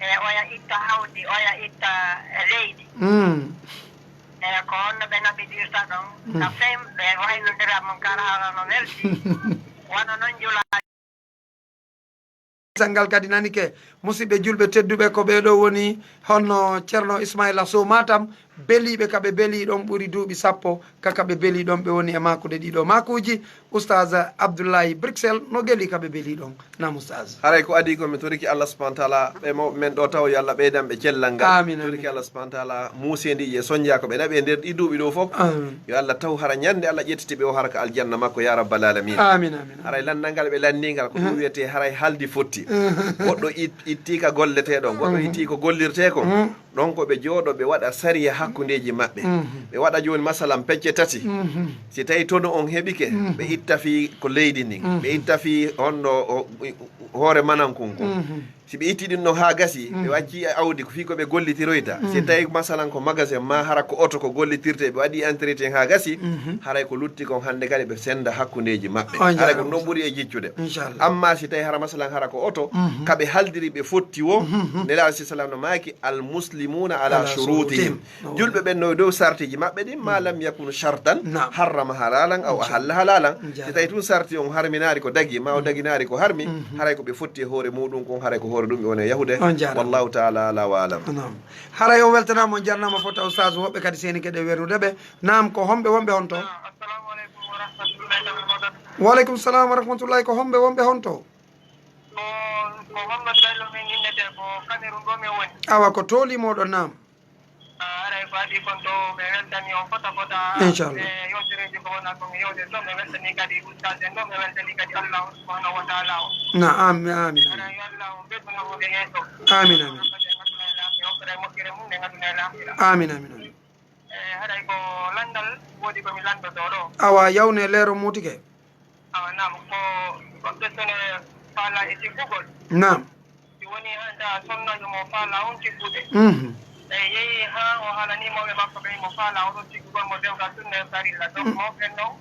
e oya itta awdi oya itta leydi e ko honno ɓe naɓiɗirta ɗon ka femɓe waynodira mon kara hara no welti wano noon julaji sangal kadi nani ke musidɓe julɓe tedduɓe ko ɓeɗo woni honno ceerno Ismaila Sow Matam beliɓe kaɓe beeli ɗon ɓuuri duuɓi 10 kakaɓe beeli ɗon ɓe woni e makude ɗiɗo makuji. Oustaz Abdallah Bruxelles no geli kaɓe beeli ɗon nam oustaz? haray ko adi ko mi toriki Allah subhanahu wa ta'ala ɓe mawɓe men ɗo taw yo Allah ɓeydan ɓe cellal ngal. Toriki Allah subhanahu wa ta'ala musedi e soñja ko ɓe naɓi e nder ɗi duuɓi ɗo fof yo Allah taw hara ñande Allah ƴettiti ɓe o hara ka aljanna makko ya rabbal alamin. Haray landal ngal ɓe landingal ko ɗum wiyete haray haldi fotti. Goɗɗo itti ka golleteɗo, goɗɗo itti ko gollirte ko. ɗon ko ɓe jooɗo ɓe waɗa sariya hakkundeji maɓɓe. Ɓe waɗa joni masalan pecce tati. Si tawi tono on heɓike ɓe itta fi ko leydi ndin, ɓe itta fi honɗo hoore manankun ko. Si ɓe itti ɗin ɗon ha gasi ɓe wacci awdi ko fi ko ɓe gollitiroyta. Si tawi masalan ko magasin ma hara ko oto ko gollitirte ɓe waɗi entretien ha gasi, haray ko lutti kon hande kadi ɓe senda hakkundeji maɓɓe. Haray ko ɗon ɓuuri e jiccude. Amma si tawi hara masalan hara ko oto kaɓe haldiri ɓe fotti wo nela alayhi salam no maaki al muslimuna ala shurutihim. Julɓe ɓen no dow sartiji maɓɓe ɗin ma lam yakun shartan harrama halalan aw ahalla halalan. Si tawi tun sarti on harminari ko dagi ma o daginari ko harmi, haray ko ɓe fotti e hoore muɗum kon haray ko hoore ɗum ɓe woni yahude. Wallahu ta'ala ala wa alam. haray o weltanama on jarnama fota oustaz woɓɓe kadi seni gueɗe wernudeɓe nam ko homɓe wonɓe hon to? Waleykum salam wa rahmatullahi. ko homɓe wonɓe hon to? awa ko toolimoɗo nam? Inch'Allah. Amin amin amin amin amin. awa yawne leero mutike. nam yeyi ha o haalani mawɓe makko ɓe mo faala oɗon siggugol mo dewgal sunna e farilla donc mawɓen ɗon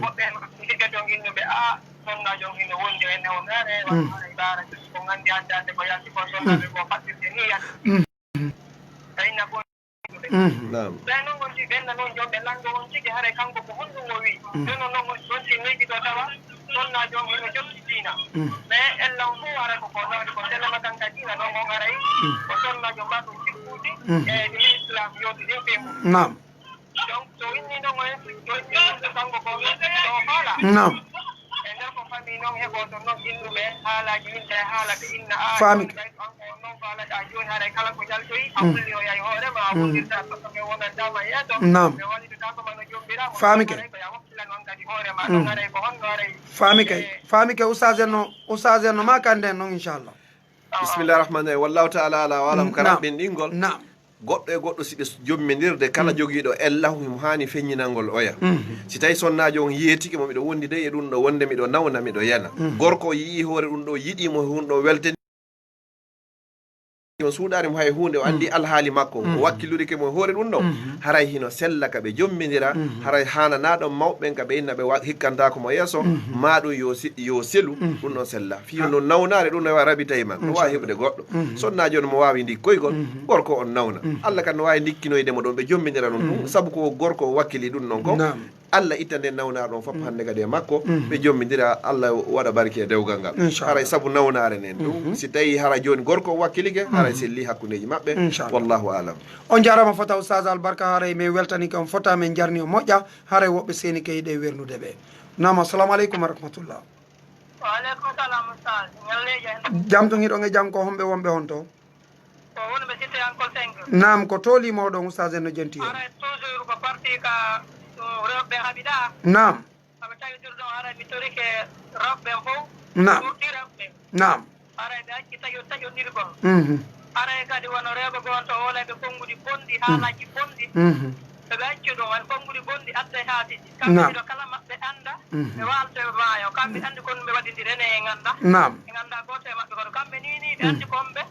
woɓɓe ligga jon hinnuɓe a sonnajo on hino wondi enne o mere waɗa ibara ko gandi addade ko yalti ko sonnaɓe ko faɗɗirde ni yalti tawina ko ɓe noon gonti ɓenna noon jomɓe lango on tigi haray kanko ko honɗum o wi jono noon gonti leydi ɗo tawa sonnajo on hino jotti diina mais ella on fof ara ko ko nawde ko sellama kanka diina noon on aray ko sonnajo ma ɗum l'islam yotide femu nam donc so inni ɗon o to kanko ko ɗo haala nam e nder ko famille noon heɓoto noon innuɓe haalaji yimɓe haalata inna faami noon faalaɗa joni haɗa kala ko jaltoyi a wulli o yahi hoorema a wullirta ɓe wonandama yeeso nam ɓe wallitata ko mano jombiramo faami ke ko ya woppilan on kadi hoorema ɗon aray ko honno aray faami ke oustaz en no makanden noon inchallah. bisimillahi rahmani rahim. wallahu ta'ala ala wa alam. karaɓɓen ɗingol nam goɗɗo e goɗɗo si ɓe jommidirde kala jogiiɗo ellahu mo hani feññinalngol oya. Si tawi sonnajo on yeetike mo miɗo wondi de e ɗum ɗo wonde miɗo nawna miɗo yana. Gorko yii hoore ɗum ɗo yiɗimo ɗum ɗo weltani mo suuɗani mo hay hunde o andi alhaali makko o wakkilurike mo hoore ɗum ɗo haray hino sella ka ɓe jommidira haray hananaɗon mawɓen ka ɓe inna ɓe hikkantako mo yeeso maɗum yo selu ɗum ɗon sella fiyo no nawnare ɗum no wawi rabitayi man no wawi heɓde goɗɗo sonnaji on mo wawi ndikkoygol gorko on nawna Allah kan no wawi ndikkinoydemo ɗon ɓe jommidira ɗum ɗum saabu ko gorko o wakkili ɗum ɗon ko Allah itta nden nawnaɗo on fof hande kadi e makko ɓe jommidira Allah waɗa barke e dewgal ngal haray saabu nawnare nden ɗum si tawi hara joni gorko o wakkilike haray selli hakkudeji maɓɓe wallahu alam. on jarama fota oustaz albarka haray min weltanike on fota min jarni o moƴƴa haray woɓɓe seni keyiɗe wernude ɓe. nam assalamu aleykum wa rahmatullah. waaleykum salam oustaz ñalleje jam to hiɗon e jam ko homɓe wonɓe on to? ko wonɓe sitte ankol 5 nam ko toolimoɗo oustaz en no jenti o? haray toujours ko parti ka rewɓe haɓiɗa nam aɓe tawitirɗon haray mi torike rewɓen fof nam ɓurti rewɓe nam haray ɓe acci taƴodirgol haray kadi wono rewɓe gon to wolaɓe konngudi bonɗi haalaji bonɗi ɓe acci ɗum wani konngudi bonɗi adda e haatiji kamɓe ɗiɗo kala maɓɓe anda ɓe walto e maayo kamɓe andi kono ɓe waɗidiri ene e ganda nam ɓe ganda goto e maɓɓe kono kamɓe nini ɓe andi komɓe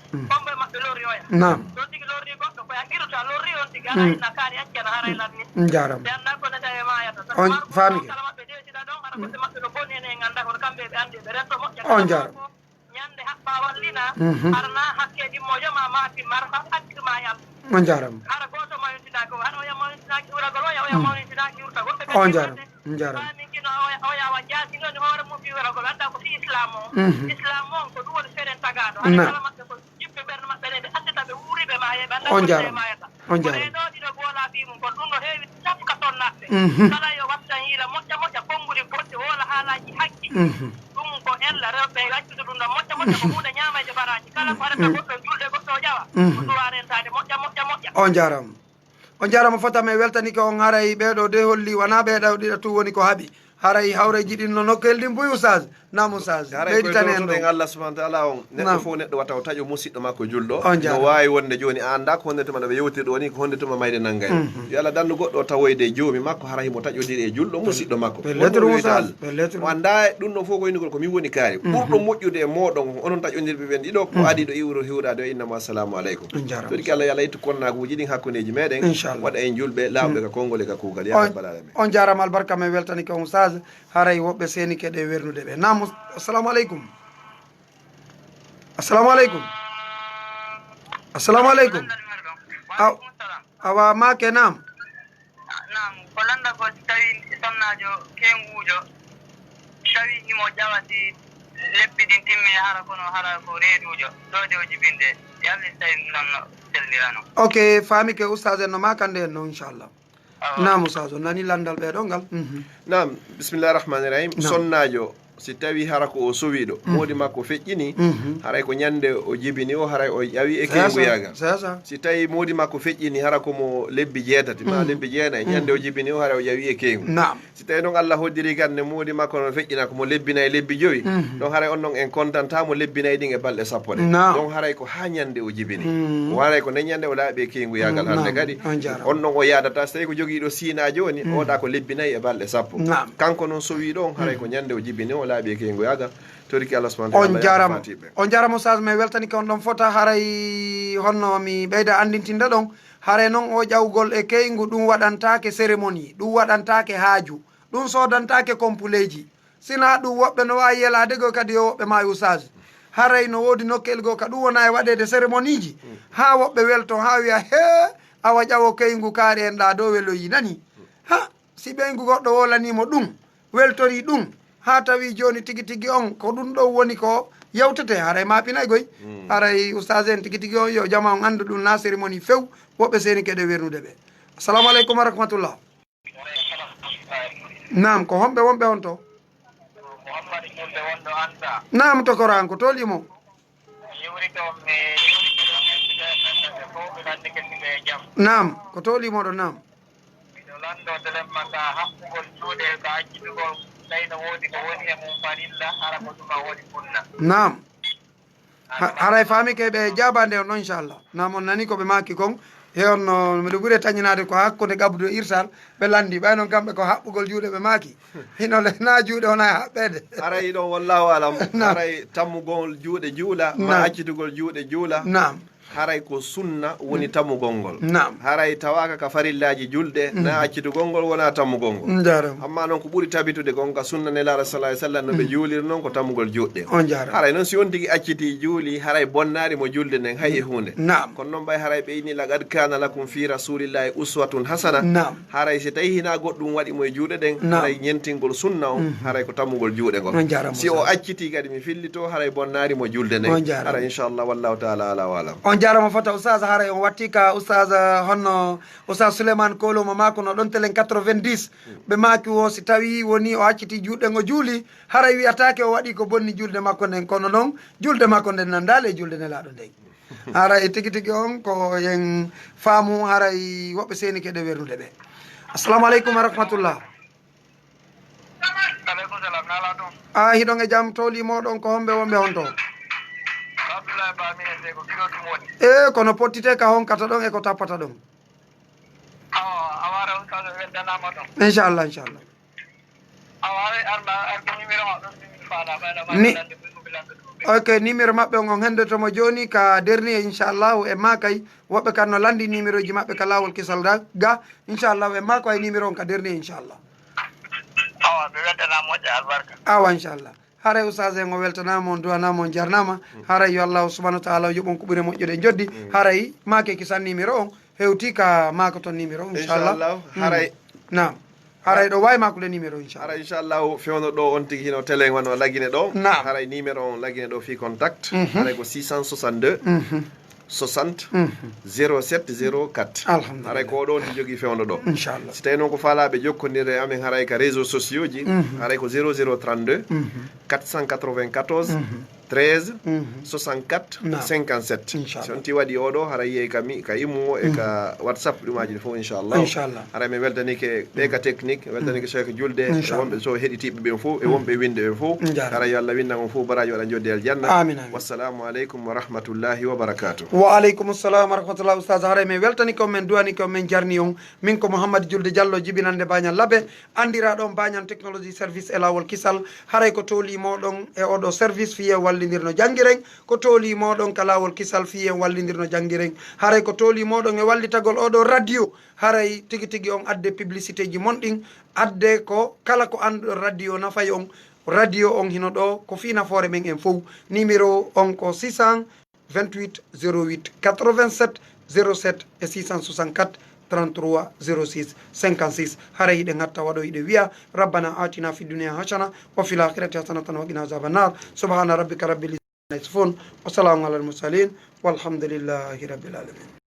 maɓɓe lorri oya nam ɗon tigi lorri goɗɗo koya ɓirta lorri on tigi ala inna kaari accana haray lanni jaram ɓe anda ko neta e maayata on faamike kala maɓɓe deesiɗa ɗon hara goɗɗe maɓɓe ɗo boni ene e ganda kono kamɓe ɓe andi ɓe rento moƴƴa on jaram ñande haɓɓa wallina harna hakkeji moƴoma maati marfa accirma yam on jaram hara goto mawnitinaki hara oya mawnitinaki uragol oya mawnitinaki urta goɗɗo on jaram jaram min kino oya wa jasinoni hoore mum fi uragol anda ko fi islam o islam on ko ɗum woni feren tagaɗo hara kala maɓɓe ko jiɓɓe ɓerde maɓɓe ɗe ɓe andita ɓe wuuriɓe ma yeɓe anda on jaram on jaram ɗo ɗiɗo gola kala yo watta hiila moƴƴa moƴƴa konnguli boɗɗe woola haalaaji haqqi ɗum ko ella rewɓe waccude ɗum ɗon moƴƴa moƴƴa ko huunde ñaameede baraji kala ko arata goɗɗo julɗe goɗɗo o ƴawa ko duwa rentaade moƴƴa moƴƴa moƴƴa on jarama fotama e weltanike on haray ɓeeɗo de holli wona ɓeeɗa ɗiɗa tu woni ko haaɓi haray hawreji ɗin no nokkel ɗin boy oustaz nam oustaz ɓeyɗitani en ɗo Allah subhanahu wa ta'ala on neɗɗo fof neɗɗo watta o taƴo musidɗo makko julɗo no wawi wonde joni a anda ko honde tuma no ɓe yewtiri ɗo ni ko honde tuma mayde naggay yo Allah dandu goɗɗo o tawoyde joomi makko hara himo taƴodiri e julɗo musidɗo makko o anda ɗum ɗon fof ko winugol ko min woni kaari ɓurɗo moƴƴude e moɗon onon taƴodirɓe ɓen ɗiɗo ko adi ɗo iwro hiwrade o innama assalamu aleykum toɗi Allah yo Allah ittu konnaguji ɗin hakkudeji meɗen waɗa en julɓe lawɓe ka konngol e ka kuugal ya rabbal alamin on jarama albarka men weltanike on oustaz haray woɓɓe seni keɗe wernude ɓe nam assalamu aleykum assalamu aleykum assalamu aleykum awa make nam ko landa ko tawi sonnajo kengujo tawi himo ƴawati leppi ɗin timmi hara kono hara ko reedujo ɗode o jibinde yalli tawi noon no sellirano ok faami ke oustaz en no makande en no inchallah nam oustaz o nani landal ɓeɗo ngal nam bisimillahi rahmani rahim sonnajo si tawi hara ko o sowiɗo modi makko feƴƴini haray ko ñande o jibini o haray o ƴawi e kenguyaga si tawi modi makko feƴƴini hara komo lebbi jeetati ma lebbi jeenayyi ñande o jibini o haray o ƴawi e kengu si tawi noon Allah hoddiri gande modi makko noon feƴƴina komo lebbinayi lebbi joyi donc haray on noon en contantamo lebbinayi ɗin e balɗe sappo ɗe donc haray ko ha ñande o jibini o haray ko ne ñande o laaɓi e kenguyagal hande kadi on noon o yadata so tawi ko joguiɗo sina joni oɗa ko lebbinayi e balɗe sappo kanko noon sowiɗo on haray ko ñande o jibini o laaɓi e kenguyaga toriki Allah subhanahu wa ta'ala on jarama oustaz me weltanike on ɗon fota haray honno mi ɓeyda andintinde ɗon haray noon o ƴawgol e keygu ɗum waɗantake cérémonie ɗum waɗantake haaju ɗum sodantake compuleji sina ɗum woɓɓe no wawi yelade go kadi yo woɓɓe ma oustaz haray no wodi nokkel go ka ɗum wona e waɗede cérémonie ji ha woɓɓe welto ha wiya he awa ƴawo keygu kaari en ɗa dow weloyi nani ha si ɓeygu goɗɗo wolanimo ɗum weltori ɗum ha tawi joni tigi tigi on ko ɗum ɗo woni ko yewtete haray maɓinay goy haray oustaz en tigi tigi on yo jama on andu ɗum na cérémonie few woɓɓe seni keɗe wernude ɓe assalamu aleykum wa rahmatullah nam ko homɓe wonɓe on to nam tokoran ko tolimo nam ko tolimo ɗo nam nam haray faami ke ɓe jabande on ɗon inchallah nam on nani koɓe maki kon he on no miɗo ɓuuri tañinade ko hakkude gabdude irsal ɓe landi ɓay noon kamɓe ko haɓɓugol juuɗe ɓe maki hinole na juuɗe wona e haɓɓede haray ɗon wallahu alam haray tammugol juuɗe juula ma accitugol juuɗe juula nam haray ko sunna woni tammugol ngol haray tawaka ka farillaji julɗe na accitugol ngol wona tammugol ngol amma noon ko ɓuuri tabitude gonka sunna nelaɗo sallah sallam no ɓe juuliri noon ko tammugol juɗɗe haray noon si on tigui acciti juuli haray bonnari mo julde nden hay e hunde kono noon ɓay haray ɓeyni laqad kana lakum fi rasulillahi uswatun hasana haray si tawi hina goɗɗum waɗimo e juuɗe ɗen haray ñentingol sunna o haray ko tammugol juuɗe ngol si o acciti kadi mi fillito haray bonnari mo julde nden haray inchallah wallahu taala ala wa alam on jarama fota oustaz haray on watti ka oustaz honno oustaz Souleymane Kolomo mako no ɗon telen 90 ɓe maki o si tawi woni o acciti juuɗe ngo juuli haray wiyatake o waɗi ko bonni julde makko nden kono noon julde makko nden nandale e julde nelaɗo nden haray tigi tigi on ko yen faamu haray woɓɓe seni keɗe wernude ɓe assalamu aleykum wa rahmatullah a hiɗon e jaam tolimoɗon ko homɓe wonɓe on to e kono pottite ka honkata ɗon e ko tappata ɗon inchallah inchallah ok numéro maɓɓe on hendotomo joni ka dernier inchallahu e ma kay woɓɓe kan no landi numéro ji maɓɓe ka lawol kisal ga inchallahu e ma ko ay numéro on ka dernier inchallah awa inchallah haray oustaz en o weltanama on duwanama on jarnama haray yo allahu subahanahu wa taala yoɓon ko ɓuuri moƴƴude joddi haray make kisan numéro on hewti ka mako ton numéro inchallah haray nam haray ɗo wawi makude numéro inchallah haray inchallahu fewno ɗo on tigui hino télé wano laguine ɗo haray numéro on laguine ɗo fi contact haray ko 662 60 07 04 alhamdulillah haray ko ɗon ti jogui fewdo ɗo inchallah si tawi noon ko faalaɓe jokkodire amin haray ka réseaux sociaux ji haray ko 0032 494 13 64 57 si on ti waɗi oɗo haray yeey ka immo e ka whatsapp ɗumaji ɗi fof inchallah haray min weltanike ɓe ka technique weltanike cheikh julde e wonɓe so heɗitiɓe ɓen fof e wonɓe winde ɓen fof haray yo Allah windan on fof baraji waɗa joddi el janna wassalamu aleykum wa rahmatullahi wa barakatuh wa aleykum assalam wa rahmatullah oustaz haray min weltani ko min duwani ko min jarni on min ko mouhamadou julde diallo jibinande bañal labbe andiraɗon bañan technologie service e lawol kisal haray ko tooli moɗon e oɗo service fiye wallidirno jangguiren ko tooli moɗon ka lawol kisal fiye wallidirno jangguiren haray ko tooli moɗon e wallitagol oɗo radio haray tigui tigui on adde publicité ji monɗin adde ko kala ko anduɗo radio nafay on radio on hino ɗo ko fi nafoore men en fof numéro on ko 628 08 87 07 et 664 33 06 56 haray yiɗe gatta waɗo yiɗe wiya rabbana atina fi dunia hasana wa fil akhirati hasanatan wa qina azaban nar subhana rabbika rabbil izzati amma yasifun wa salamun alal mursalin walhamdulillahi rabbil alamin